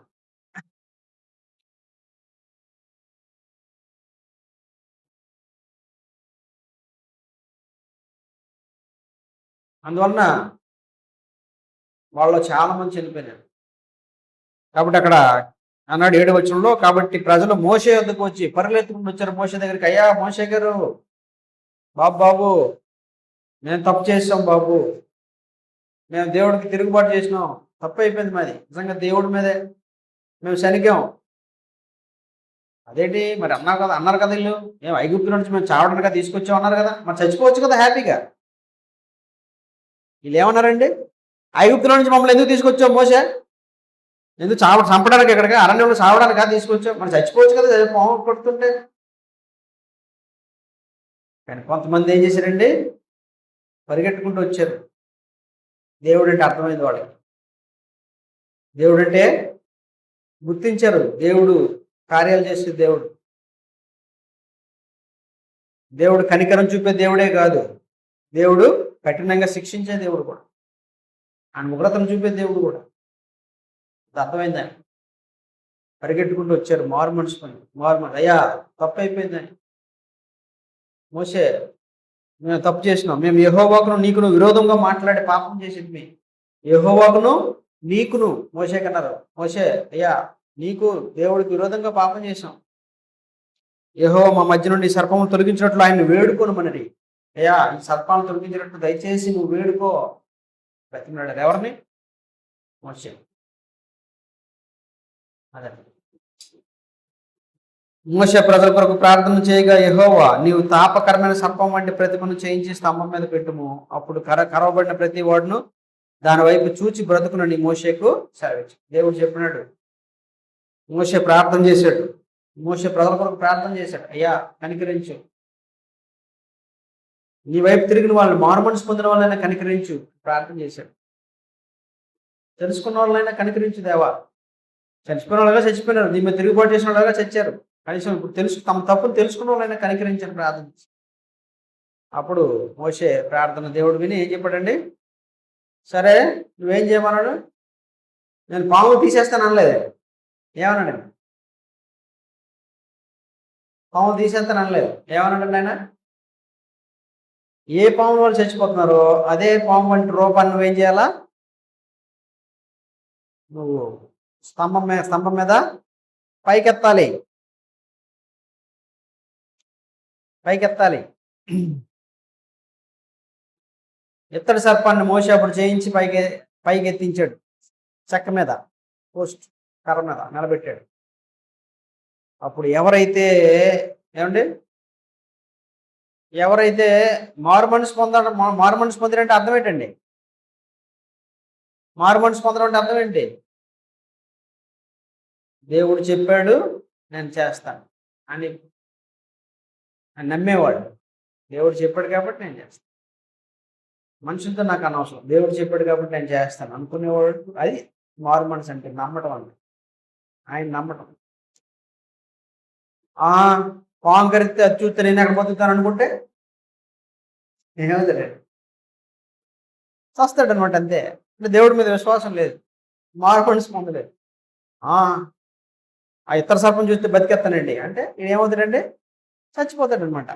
అందువలన వాళ్ళు చాలా మంది చనిపోయినారు. కాబట్టి అక్కడ అన్నాడు 7వ వచనంలో, కాబట్టి ప్రజలు మోషే వద్దకు వచ్చి పరిగెత్తుకుంటూ వచ్చారు మోషే దగ్గరికి. అయ్యా మోషే గారు, బాబు మేము తప్పు చేసాం బాబు, మేము దేవుడికి తిరుగుబాటు చేసినాం, తప్పు అయిపోయింది మాది, నిజంగా దేవుడి మీదే మేము శనిగాం. అదేంటి మరి అన్నారు కదా వీళ్ళు, మేము ఐగుప్తుల నుంచి మేము చావడానిగా తీసుకొచ్చాం అన్నారు కదా, మరి చచ్చిపోవచ్చు కదా హ్యాపీగా. వీళ్ళు ఏమన్నారండి, ఐగుప్తుల నుంచి మమ్మల్ని ఎందుకు తీసుకొచ్చావు మోసే, ఎందుకు చంపడానికి, ఎక్కడికి అరణ్యంలో చావడానికి తీసుకొచ్చావు, మరి చచ్చిపోవచ్చు కదా పాము కొడుతుంటే. కానీ కొంతమంది ఏం చేశారండి, పరిగెట్టుకుంటూ వచ్చారు. దేవుడు అంటే అర్థమైంది వాళ్ళకి, దేవుడు అంటే గుర్తించారు, దేవుడు కార్యాలు చేసే దేవుడు కనికరం చూపే దేవుడే కాదు, దేవుడు కఠినంగా శిక్షించే దేవుడు కూడా, ఆయన ఉగ్రతను చూపే దేవుడు కూడా. అర్థమైందా? పరిగెట్టుకుంటూ వచ్చారు మారు మనసు, అయ్యా తప్పు అయిపోయిందని, మోసే మేము తప్పు చేసినాం, మేము యెహోవాకును నీకును విరోధంగా మాట్లాడి పాపం చేసింది, యెహోవాకును నీకును మోసే కన్నారు. మోసే అయ్యా నీకు దేవుడికి విరోధంగా పాపం చేసాం, యెహోవా మా మధ్య నుండి సర్పమును తొలగించినట్లు ఆయన వేడుకోను మనది. అయ్యా ఈ సర్పాలను తొలగించినట్లు దయచేసి నువ్వు వేడుకో బ్రతిమలాడారు. ఎవరిని? మోసే. అదే మోసే ప్రజల కొరకు ప్రార్థన చేయగా, యెహోవా నీవు తాపకరమైన సర్పం వంటి ప్రతిమను చేయించి స్తంభం మీద పెట్టుము, అప్పుడు కరవబడిన ప్రతి వాడును దాని వైపు చూచి బ్రతుకునని మోషేకు సెలవిచ్చు. దేవుడు చెప్పినాడు. మోసే ప్రార్థన చేశాడు, మోసే ప్రజల కొరకు ప్రార్థన చేశాడు, అయ్యా కనికరించు, నీ వైపు తిరిగిన వాళ్ళని, మారు మనసు పొందిన వాళ్ళైనా కనికరించు ప్రార్థన చేశాడు. తెలుసుకున్న వాళ్ళైనా కనికరించు దేవా, చచ్చిపోయిన వాళ్ళగా చచ్చిపోయినారు, నీ మీద తిరుగుబాటు చేసిన వాళ్ళగా చచ్చారు, కనీసం ఇప్పుడు తమ తప్పును తెలుసుకున్న వాళ్ళైనా కనికరించారు ప్రార్థన. అప్పుడు మోసే ప్రార్థన దేవుడు విని ఏం చెప్పాడండి, సరే నువ్వేం చేయమన్నాడు, నేను పాము తీసేస్తాను అనలేదు, ఏమన్నాడు, పాములు తీసేస్తాను అనలేదు. ఏమన్నాడు ఆయన? ఏ పాము వాళ్ళు చచ్చిపోతున్నారో అదే పాము వంటి రూపాన్ని నువ్వేం చేయాలా? నువ్వు స్తంభం మీద పైకెత్తాలి. ఇత్తడి సర్పాన్ని మోసే అప్పుడు చేయించి పైకి ఎత్తించాడు. చెక్క మీద పోస్ట్ కర్ర మీద నిలబెట్టాడు. అప్పుడు ఎవరైతే మారు మనసు పొందారంటే అర్థం ఏంటండి? మారు మనసు పొందడం అంటే అర్థం ఏంటి? దేవుడు చెప్పాడు నేను చేస్తాను అని నమ్మేవాడు. దేవుడు చెప్పాడు కాబట్టి నేను చేస్తాను, మనుషులతో నాకు అనవసరం, దేవుడు చెప్పాడు కాబట్టి నేను చేస్తాను అనుకునేవాడు. అది మారు మనసు అంటే, నమ్మటం అంటే. ఆయన నమ్మటం. పాము కరిస్తే అది చూస్తే నేను ఎక్కడ బతుకుతాను అనుకుంటే ఏమవుతాడు? చస్తాడు అనమాట. అంతే. అంటే దేవుడి మీద విశ్వాసం లేదు, మారు మనసు పొందలేదు. ఆ ఇతర సర్పం చూస్తే బతికేస్తానండి అంటే ఏమవుతాడండి? చచ్చిపోతాడు అనమాట.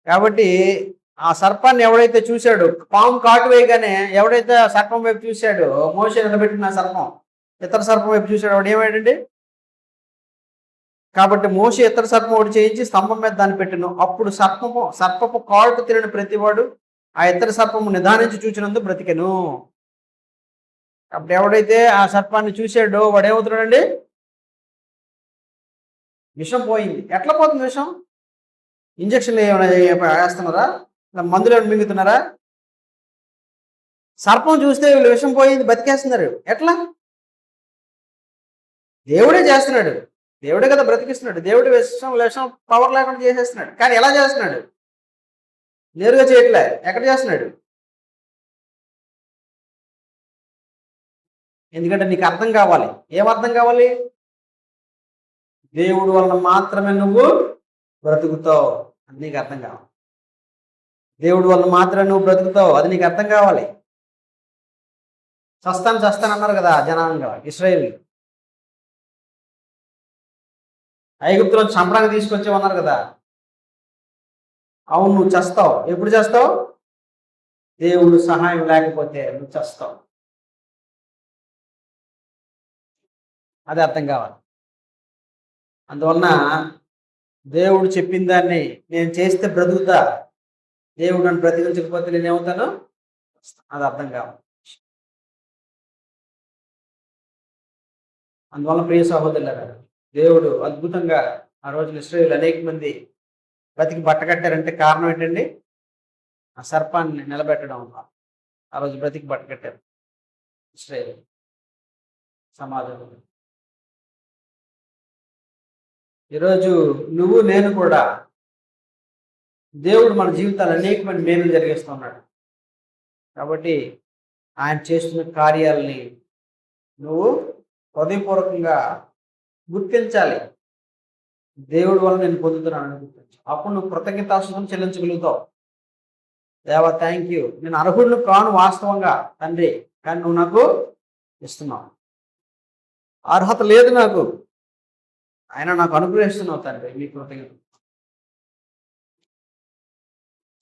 కాబట్టి ఆ సర్పాన్ని ఎవడైతే చూశాడో, పాము కాటు వేయగానే ఎవడైతే సర్పం వైపు చూశాడో, మోషే నిలబెట్టిన సర్పం ఇతర సర్పం వైపు చూశాడు, వాడు ఏమయ్యాడండి? కాబట్టి మోషే ఇతర సర్పం ఒకటి చేయించి స్తంభం మీద దాన్ని పెట్టిను. అప్పుడు సర్పపు కాటు తిరిగిన ప్రతివాడు ఆ ఇతర సర్పము నిదానించి చూచినందుకు బ్రతికెను. అప్పుడు ఎవడైతే ఆ సర్పాన్ని చూశాడో వాడు ఏమవుతున్నాడండి? విషం పోయింది. ఎట్లా పోతుంది విషం? ఇంజక్షన్లు ఏమైనా వేస్తున్నారా? మందులు ఏమైనా మింగుతున్నారా? సర్పం చూస్తే వీళ్ళు విషం పోయింది, బతికేస్తున్నారు. ఎట్లా? దేవుడే చేస్తున్నాడు. దేవుడే కదా బ్రతికిస్తున్నాడు. దేవుడు విషం పవర్ లేకుండా చేసేస్తున్నాడు. కానీ ఎలా చేస్తున్నాడు? నేరుగా చేయట్లే. ఎక్కడ చేస్తున్నాడు? ఎందుకంటే నీకు అర్థం కావాలి. ఏమర్థం కావాలి? దేవుడు వలన మాత్రమే నువ్వు బ్రతుకుతావు, అది నీకు అర్థం కావాలి. దేవుడు వలన మాత్రమే నువ్వు బ్రతుకుతావు, అది నీకు అర్థం కావాలి. చస్తాను అన్నారు కదా జనాంగం, ఇశ్రాయేలు. ఐగుప్తులో చంపడానికి తీసుకొచ్చామన్నారు కదా. అవును, నువ్వు చస్తావు. ఎప్పుడు చేస్తావు? దేవుడు సహాయం లేకపోతే నువ్వు చస్తావు. అది అర్థం కావాలి. అందువలన దేవుడు చెప్పిన దాన్ని నేను చేస్తే బ్రతుకుతా, దేవుడు నన్ను బ్రతికించకపోతే నేనేమవుతాను? అది అర్థం కావాలి. అందువలన ప్రియ సహోదరులారా, దేవుడు అద్భుతంగా ఆ రోజున ఇశ్రాయేలు అనేక మంది బ్రతికి బట్టకట్టారంటే కారణం ఏంటండి? ఆ సర్పాన్ని నిలబెట్టడం. ఆ రోజు బ్రతికి బట్టకట్టారు ఇశ్రాయేలు సమాజంలో. ఈరోజు నువ్వు నేను కూడా దేవుడు మన జీవితాలు అనేక మంది మేలు జరిగిస్తున్నాడు. కాబట్టి ఆయన చేస్తున్న కార్యాలని నువ్వు హృదయపూర్వకంగా గుర్తించాలి. దేవుడి వల్ల నేను పొందుతున్నానని గుర్తించు. అప్పుడు నువ్వు కృతజ్ఞతాస్తుతులు చెల్లించగలుగుతావు. దేవా థ్యాంక్ యూ, నేను అర్హుడిని కాను వాస్తవంగా తండ్రి, కానీ నువ్వు నాకు ఇస్తున్నావు. అర్హత లేదు నాకు, ఆయన నాకు అనుగ్రహిస్తున్నావు తండ్రి, మీ కృతజ్ఞత.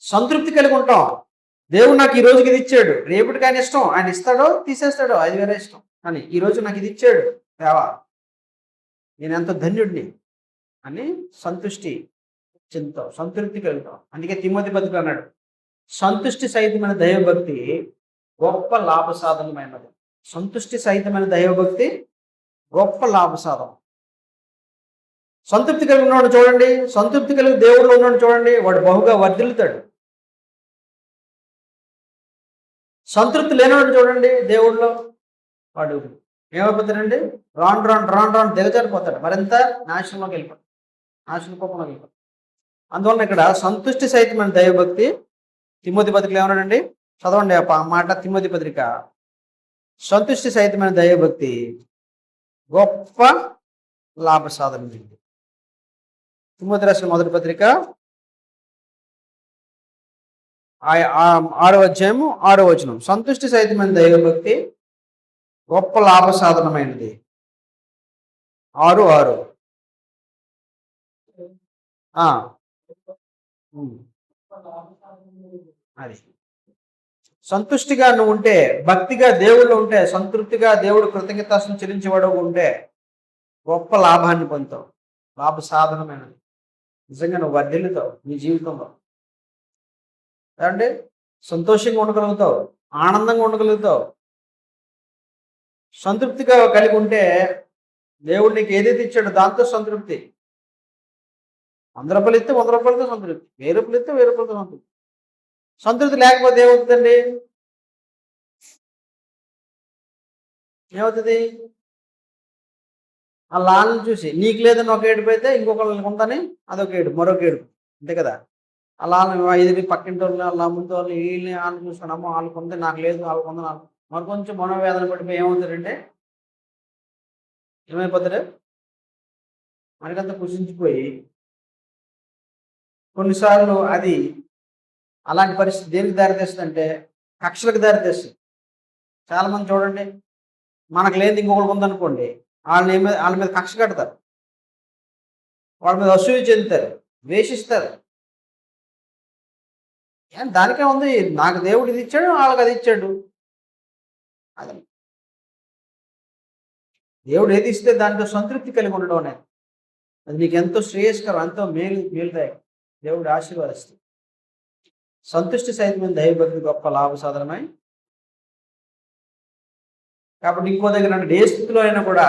సంతృప్తి కలిగి ఉంటాం. దేవుడు నాకు ఈ రోజుకి ఇది ఇచ్చాడు, రేపటికి ఆయన ఇష్టం, ఆయన ఇస్తాడో తీసేస్తాడో అది వేరే ఇష్టం, కానీ ఈరోజు నాకు ఇది ఇచ్చాడు దేవా, నేను ఎంత ధన్యుడిని అని సంతృష్టి చెందుతావు, సంతృప్తి కలుగుతావు. అందుకే తిమోతి పత్రిక అన్నాడు, సంతుష్టి సహితమైన దైవభక్తి గొప్ప లాభసాధనమైనది. సంతుష్టి సహితమైన దైవభక్తి గొప్ప లాభసాధనం. సంతృప్తి కలిగి ఉన్నాడు చూడండి, సంతృప్తి కలిగి దేవుడు ఉన్నాడు చూడండి, వాడు బహుగా వర్ధిల్లుతాడు. సంతృప్తి లేనివాడు చూడండి దేవుడిలో, వాడు ఏమైపోతాడండి? రాను దిగజారిపోతాడు, మరింత నాశనంలోకి వెళ్ళిపోతాడు, నాశన కోపంలోకి వెళ్ళిపోతాడు. అందువలన ఇక్కడ సంతుష్టి సహితమైన దైవభక్తి, తిమోతి పత్రికలో ఏమన్నాడండి? చదవండి ఆ మాట. తిమోతి పత్రిక, సంతుష్టి సహితమైన దైవభక్తి గొప్ప లాభసాధన. తిమోతి రాసిన మొదటి పత్రిక 6వ అధ్యాయము 6వ వచనం, సంతుష్టి సహితమైన దైవభక్తి గొప్ప లాభసాధనమైనది. 6:6 ఆ, ఉమ్, అది సంతుష్టిగా నువ్వు ఉంటే, భక్తిగా దేవుళ్ళు ఉంటే, సంతృప్తిగా దేవుడు కృతజ్ఞతాస్తులు చెల్లించేవాడు ఉంటే గొప్ప లాభాన్ని పొందుతావు. లాభ సాధనమైనది. నిజంగా నువ్వు వర్ధిల్లుతావు నీ జీవితంలో. అంటే సంతోషంగా ఉండగలుగుతావు, ఆనందంగా ఉండగలుగుతావు, సంతృప్తిగా కలిగి ఉంటే దేవుడు నీకు ఏదైతే ఇచ్చాడో దాంతో సంతృప్తి. 100 రూపాయలు ఇస్తే 100 రూపాయలతో సంతృప్తి, 1000 రూపాయలు ఇస్తే 1000 రూపాయలతో సంతృప్తి. సంతృప్తి లేకపోతే ఏమవుతుందండి? ఏమవుతుంది? ఆ లాలను చూసి నీకు లేదని ఒక ఏడుపు అయితే ఇంకొకళ్ళకి ఉందని అదొక ఏడుపు, మరొక ఏడుపు. అంతే కదా? అలా ఇది పక్కింటి వాళ్ళు, అలా ముందు వాళ్ళు, వీళ్ళని వాళ్ళని చూసుకున్నాము, వాళ్ళకు ఉంది నాకు లేదు, వాళ్ళకు ఉంది నాకు. మరి కొంచెం మనోవేదన పడిపోయి ఏమవుతారంటే ఏమైపోతారు? మనకంతా కృషించిపోయి కొన్నిసార్లు అది అలాంటి పరిస్థితి దేనికి దారితీస్తుందంటే కక్షలకు దారితీస్తుంది. చాలామంది చూడండి, మనకు లేనిది ఇంకొకరికి ఉందనుకోండి, వాళ్ళ మీద కక్ష కడతారు, వాళ్ళ మీద అసూయ చెందుతారు, ద్వేషిస్తారు. దానికే ఉంది, నాకు దేవుడు ఇది ఇచ్చాడు, వాళ్ళకి అది ఇచ్చాడు. అది దేవుడు ఏది ఇస్తే దాంట్లో సంతృప్తి కలిగి ఉండడం అనేది అది నీకు ఎంతో శ్రేయస్కరం, ఎంతో మేలుదాయకం. దేవుడు ఆశీర్వాదిస్తుంది. సంతుష్టి సహితమైన దైవభక్తి గొప్ప లాభ సాధనమై. కాబట్టి ఇంకో దగ్గర అన్నాడు, ఏ స్థితిలో అయినా కూడా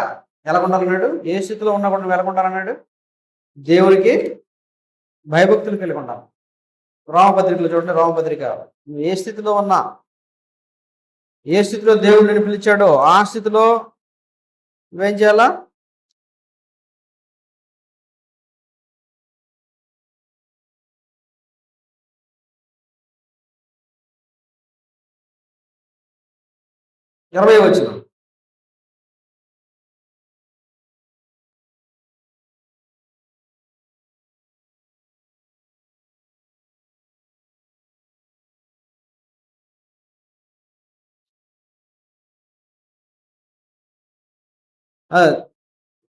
ఎలా ఉండాలన్నాడు? ఏ స్థితిలో ఉన్నా కూడా నువ్వు ఎలా ఉండాలన్నాడు? దేవునికి భయభక్తులు కలిగి ఉండాలి. రోమపత్రికలో చూడండి, రోమపత్రిక, నువ్వు ఏ స్థితిలో ఉన్నా, ఏ స్థితిలో దేవుడు నిన్ను పిలిచాడో ఆ స్థితిలో నువ్వేం చేయాలా? ఇరవై వచనం.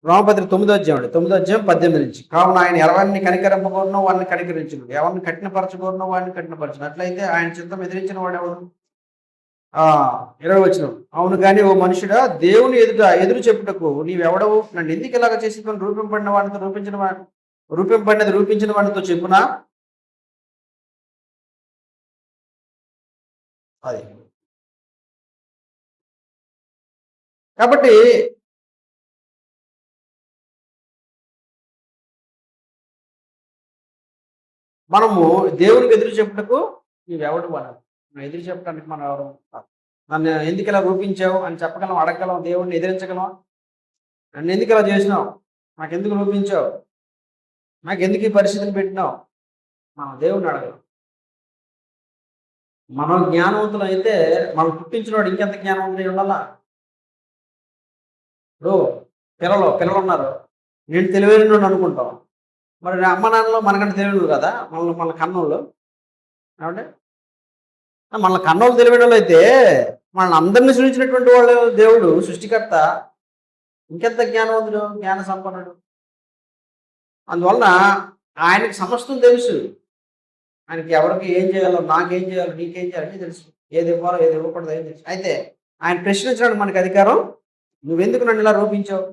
రోమపత్రిక 9వ అధ్యాయం అండి, 9వ అధ్యాయం 18 నుంచి. కావున ఆయన ఎవరిని కనికరింపకూడనో వారిని కనికరించును, ఎవరిని కఠినపరచకూడనో వారిని కఠినపరచును. అట్లయితే ఆయన చిత్తం ఎదిరించిన వాడు ఎవడు? 20వ వచనం. అవును కానీ ఓ మనుషుడా, దేవుని ఎదురు చెప్పుటకు నీవెవడవు? నన్ను ఎందుకు ఇలాగ చేసి రూపింపడిన వాడితో రూపించిన వాడితో చెప్పునా? అది కాబట్టి మనము దేవునికి ఎదురు చెప్పుటకు నీవెవడు అన్నాడు. నువ్వు ఎదురు చెప్పడానికి మనం ఎవరు? నన్ను ఎందుకు ఇలా రూపించావు అని చెప్పగలం, అడగగలం, దేవుడిని ఎదిరించగలం. నన్ను ఎందుకు ఇలా చేసినావు, నాకెందుకు రూపించావు, నాకెందుకు ఈ పరిస్థితిని పెట్టినావు, మనం దేవుడిని అడగలం. మనం జ్ఞానవంతులు అయితే మనం పుట్టించినవాడు ఇంకెంత జ్ఞానవంతులు ఉండాలా? ఇప్పుడు పిల్లలు ఉన్నారు, నేను తెలివైన అనుకుంటాం. మరి అమ్మ నాన్నలో మనకంటే తెలియదు కదా, మన కన్నోళ్ళు. కాబట్టి మన కన్నోళ్ళు తెలివైన వాళ్ళు అయితే మనల్ని అందరినీ సృష్టించినటువంటి వాళ్ళు దేవుడు సృష్టికర్త ఇంకెంత జ్ఞానవంతుడు, జ్ఞాన సంపన్నుడు. అందువలన ఆయనకి సమస్తం తెలుసు. ఆయనకి ఎవరికి ఏం చేయాలో, నాకేం చేయాలో, నీకేం చేయాలని తెలుసు. ఏది ఇవ్వాలో ఏది ఇవ్వకూడదు ఏం తెలుసు. అయితే ఆయన ప్రశ్నించడానికి మనకి అధికారం. నువ్వెందుకు నన్ను ఇలా రూపించావు,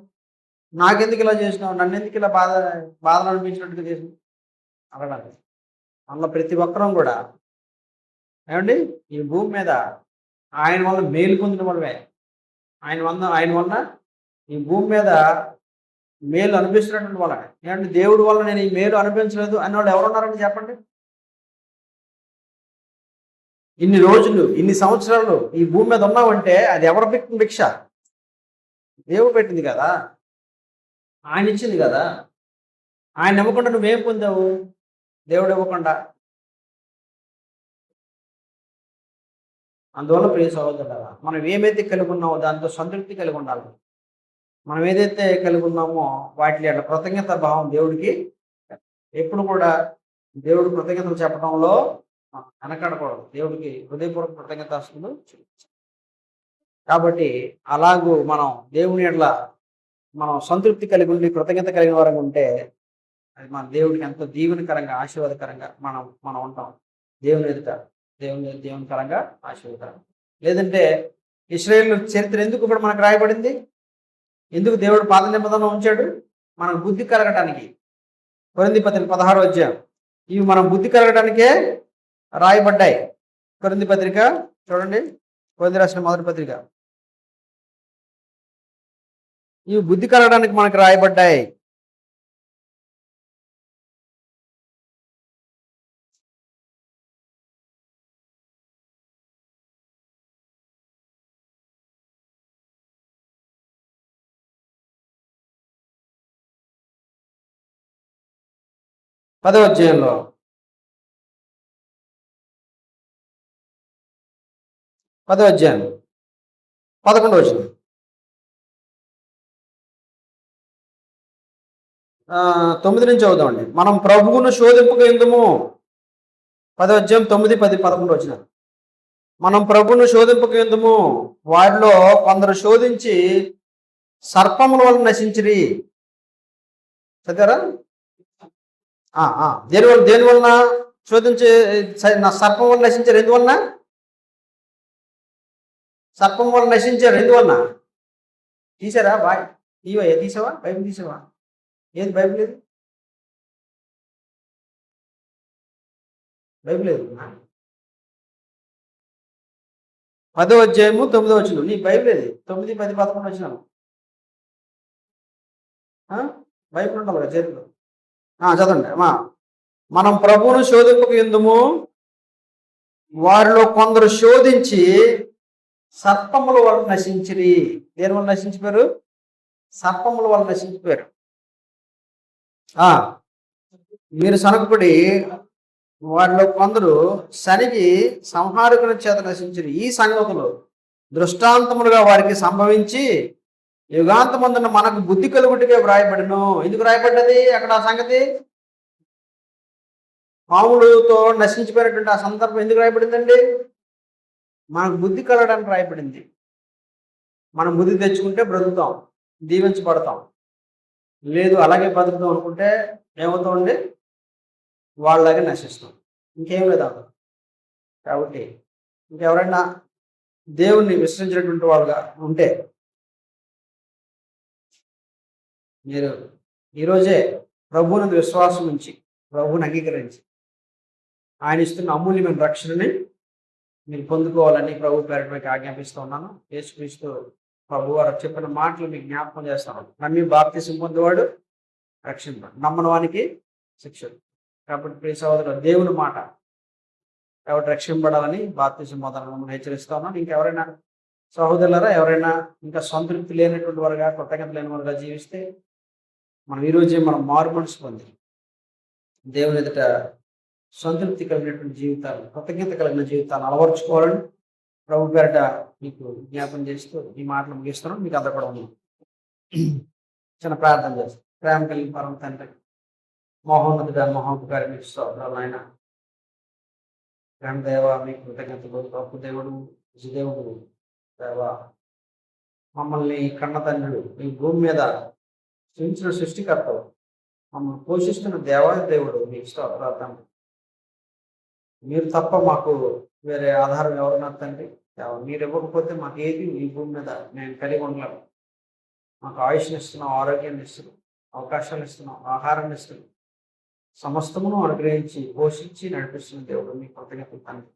నాకెందుకు ఇలా చేసినావు, నన్ను ఎందుకు ఇలా బాధలు అనిపించినట్టుగా చేసినావు అడగడానికి. అందులో ప్రతి ఒక్కరం కూడా ఏమండి ఈ భూమి మీద ఆయన వల్ల మేలు పొందిన వాళ్ళమే. ఆయన వల్ల ఈ భూమి మీద మేలు అనిపిస్తున్నటువంటి వాళ్ళ. ఏమంటే దేవుడి వల్ల నేను ఈ మేలు అనిపించలేదు అని వాళ్ళు ఎవరున్నారని చెప్పండి. ఇన్ని రోజులు, ఇన్ని సంవత్సరాలు ఈ భూమి మీద ఉన్నావంటే అది ఎవరు పెట్టిన భిక్ష? దేవుడు పెట్టింది కదా, ఆయన ఇచ్చింది కదా. ఆయన ఇవ్వకుండా నువ్వేం పొందావు? దేవుడు ఇవ్వకుండా. అందువల్ల ప్రియ సహోదరులారా, మనం ఏమైతే కలిగి ఉన్నామో దాంతో సంతృప్తి కలిగి ఉండాలి. మనం ఏదైతే కలిగి ఉన్నామో వాటి అట్లా కృతజ్ఞత భావం దేవుడికి ఎప్పుడు కూడా. దేవుడు కృతజ్ఞతలు చెప్పడంలో వెనకాడకూడదు. దేవుడికి హృదయపూర్వక కృతజ్ఞతాస్తులు చూపించాలి. కాబట్టి అలాగూ మనం దేవుని ఎట్లా మనం సంతృప్తి కలిగి ఉండి కృతజ్ఞత కలిగిన వారంగా ఉంటే అది మన దేవుడికి ఎంతో దీవెనకరంగా ఆశీర్వాదకరంగా మనం మనం ఉంటాం. దేవుని ఎదుట దేవునికరంగా ఆశీర్వాదకరం. లేదంటే ఇశ్రాయేలు చరిత్ర ఎందుకు ఇప్పుడు మనకు రాయబడింది? ఎందుకు దేవుడు పాత నిబంధన ఉంచాడు? మనకు బుద్ధి కలగటానికి. కొరింథీ పత్రిక 16వ అధ్యాయం. ఇవి మనం బుద్ధి కలగడానికే రాయబడ్డాయి. కొరింథీ పత్రిక చూడండి, కొరింథీ రాసిన మొదటి పత్రిక. ఇవి బుద్ధి కలగడానికి మనకు రాయబడ్డాయి. పదవ అధ్యాయంలో 11వ వచనం. 9 నుంచి చదువుదామండి. మనం ప్రభువును శోధింపక ఎందుము. 10వ అధ్యాయం 9, 10, 11 వచనం. మనం ప్రభువును శోధింపక ఎందుము, వారిలో కొందరు శోధించి సర్పముల వల్ల నశించిరి. చదివారా? దేని వలన శోధించి సర్పం వల్ల నశించారు? ఎందువలన? సర్పం వల్ల నశించారు. ఎందువలన? తీసారా? తీసావా? బైబిల్ తీసావా? ఏది బైబిల్? లేదు, బైబిల్ లేదు. 10వ అధ్యాయము 9వ వచనం. నీ బైబిల్ ఏది? 9, 10, 11 వచనాలు బైబిల్ ఉండాలి కదా చేతిలో. చదవండి. మనం ప్రభువును శోధింపక ఎందుము, వారిలో కొందరు శోధించి సర్పముల వల్ల నశించిరి. దేని వల్ల నశించిపోయారు? సర్పముల వల్ల నశించిపోయారు. మీరు సనకపడి వారిలో కొందరు సనిగి సంహారకుని చేత నశించిరి. ఈ సంగతులు దృష్టాంతములుగా వారికి సంభవించి యుగాంతమందున మనకు బుద్ధి కలుగుటకే వ్రాయబడిను. ఎందుకు రాయబడ్డది అక్కడ ఆ సంగతి? పాములతో నశించిపోయినటువంటి ఆ సందర్భం ఎందుకు రాయబడిందండి? మనకు బుద్ధి కలగడానికి రాయబడింది. మనం బుద్ధి తెచ్చుకుంటే బ్రతుకుతాం, దీవించబడతాం. లేదు అలాగే బతుకుతాం అనుకుంటే ఏమవుతామండి? వాళ్ళలాగే నశిస్తాం. ఇంకేం లేదా? కాబట్టి ఇంకెవరైనా దేవుణ్ణి విశ్వసించినటువంటి వాళ్ళుగా ఉంటే మీరు ఈరోజే ప్రభువునందు విశ్వాసం ఉంచి ప్రభువుని అంగీకరించి ఆయన ఇస్తున్న అమూల్యమైన రక్షణని మీరు పొందుకోవాలని ప్రభు పేరిట మీకు ఆజ్ఞాపిస్తూ ఉన్నాను. యేసుక్రీస్తు ప్రభు వారు చెప్పిన మాటలు మీకు జ్ఞాపకం చేస్తాను. నమ్మి బాప్తిసం పొందేవాడు రక్షింపడు, నమ్మని వానికి శిక్ష. కాబట్టి ప్రియ సహోదరులు, దేవుని మాట కాబట్టి రక్షింపడాలని బాప్తిసం పొందాలని హెచ్చరిస్తా ఉన్నాను. ఇంకెవరైనా సహోదరులారా, ఎవరైనా ఇంకా సంతృప్తి లేనటువంటి వారుగా, కృతజ్ఞత లేని వారుగా జీవిస్తే మనం ఈరోజే మనం మారు మనసు పొంది దేవుని ఎదుట సంతృప్తి కలిగినటువంటి జీవితాలు, కృతజ్ఞత కలిగిన జీవితాలు అలవర్చుకోవాలని ప్రభు పేరిట మీకు జ్ఞాపం చేస్తూ ఈ మాటలు ముగిస్తున్నాను. మీకు అందరూ కూడా ఉన్నాం. చిన్న ప్రార్థన చేస్తాం. ప్రేమ కలిగిన పరమ తండ్రి, మహోన్నతుడ, మహోపకారి మీకు స్తోత్రాలు నాయన. ప్రేమ దేవ, మీకు కృతజ్ఞతలు. గొప్ప దేవుడు, దేవుడు దేవ, మమ్మల్ని కన్న తండ్రి, ఈ భూమి మీద సృష్టించిన సృష్టికర్తవు, మమ్మల్ని పోషిస్తున్న దేవాది దేవుడు మీకు స్తోత్రాలు తండ్రి. మీరు తప్ప మాకు వేరే ఆధారం ఎవరున్నారు తండ్రి? మీరు ఇవ్వకపోతే మాకు ఏది ఈ భూమి మీద మేము కలిగి ఉండలేము. మాకు ఆయుష్ని ఇస్తున్నాం, ఆరోగ్యాన్ని ఇస్తున్నాం, అవకాశాలు ఇస్తున్నాం, ఆహారాన్ని ఇస్తున్నాం, సమస్తమును అనుగ్రహించి పోషించి నడిపిస్తున్న దేవుడు మీకు కృతజ్ఞతలు తండ్రి.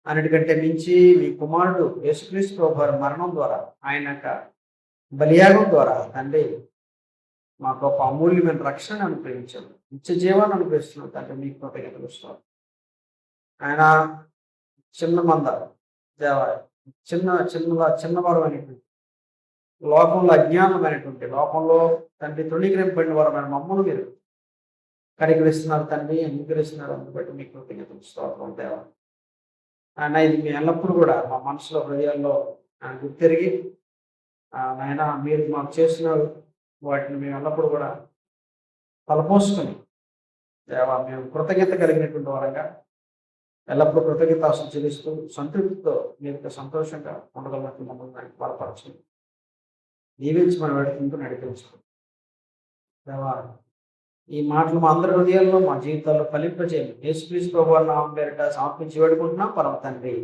అన్నిటికంటే మించి మీ కుమారుడు యేసుక్రీస్తు ప్రభువారి మరణం ద్వారా, ఆయన యొక్క బలియాగం ద్వారా తండ్రి మాకు ఒక అమూల్యమైన రక్షణ అనుగ్రహించాడు, నిత్య జీవాన్ని అనుగ్రహిస్తున్నాడు తండ్రి. మీకు కృతజ్ఞతలు ఇస్తాం. ఆయన చిన్న మంద దేవ, చిన్నవారమైనటువంటి లోకంలో అజ్ఞానమైనటువంటి లోకంలో తండ్రి తృణీకరింపబడిన వారమైన మమ్మల్ని మీరు కనికరిస్తున్నారు తండ్రి, అంగీకరిస్తున్నారు. అందుబట్టి మీకు కృతజ్ఞతలు స్తోత్రం దేవ. ఆయన ఇది మీ ఎల్లప్పుడూ కూడా మా మనసులో, హృదయాల్లో గుర్తిరిగి ఆయన మీరు మాకు చేస్తున్నారు వాటిని మేము ఎల్లప్పుడూ కూడా తలపోసుకొని దేవ మేము కృతజ్ఞత కలిగినటువంటి వారంగా ఎల్లప్పుడూ కృతజ్ఞతాస్తులు చెల్లిస్తూ సంతృప్తితో మీరు సంతోషంగా ఉండగలనట్టు మమ్మల్ని బలపరచండి, దీవించి మనం పెడుతుంటూ నడిపించుకోండి దేవా. ఈ మాటలు మా అందరి హృదయాల్లో మా జీవితాల్లో ఫలింపచేయండి. యేసుక్రీస్తు ప్రభువు నామం పేరిట సమర్పించి వేడుకుంటున్నాం పరమ తండ్రి.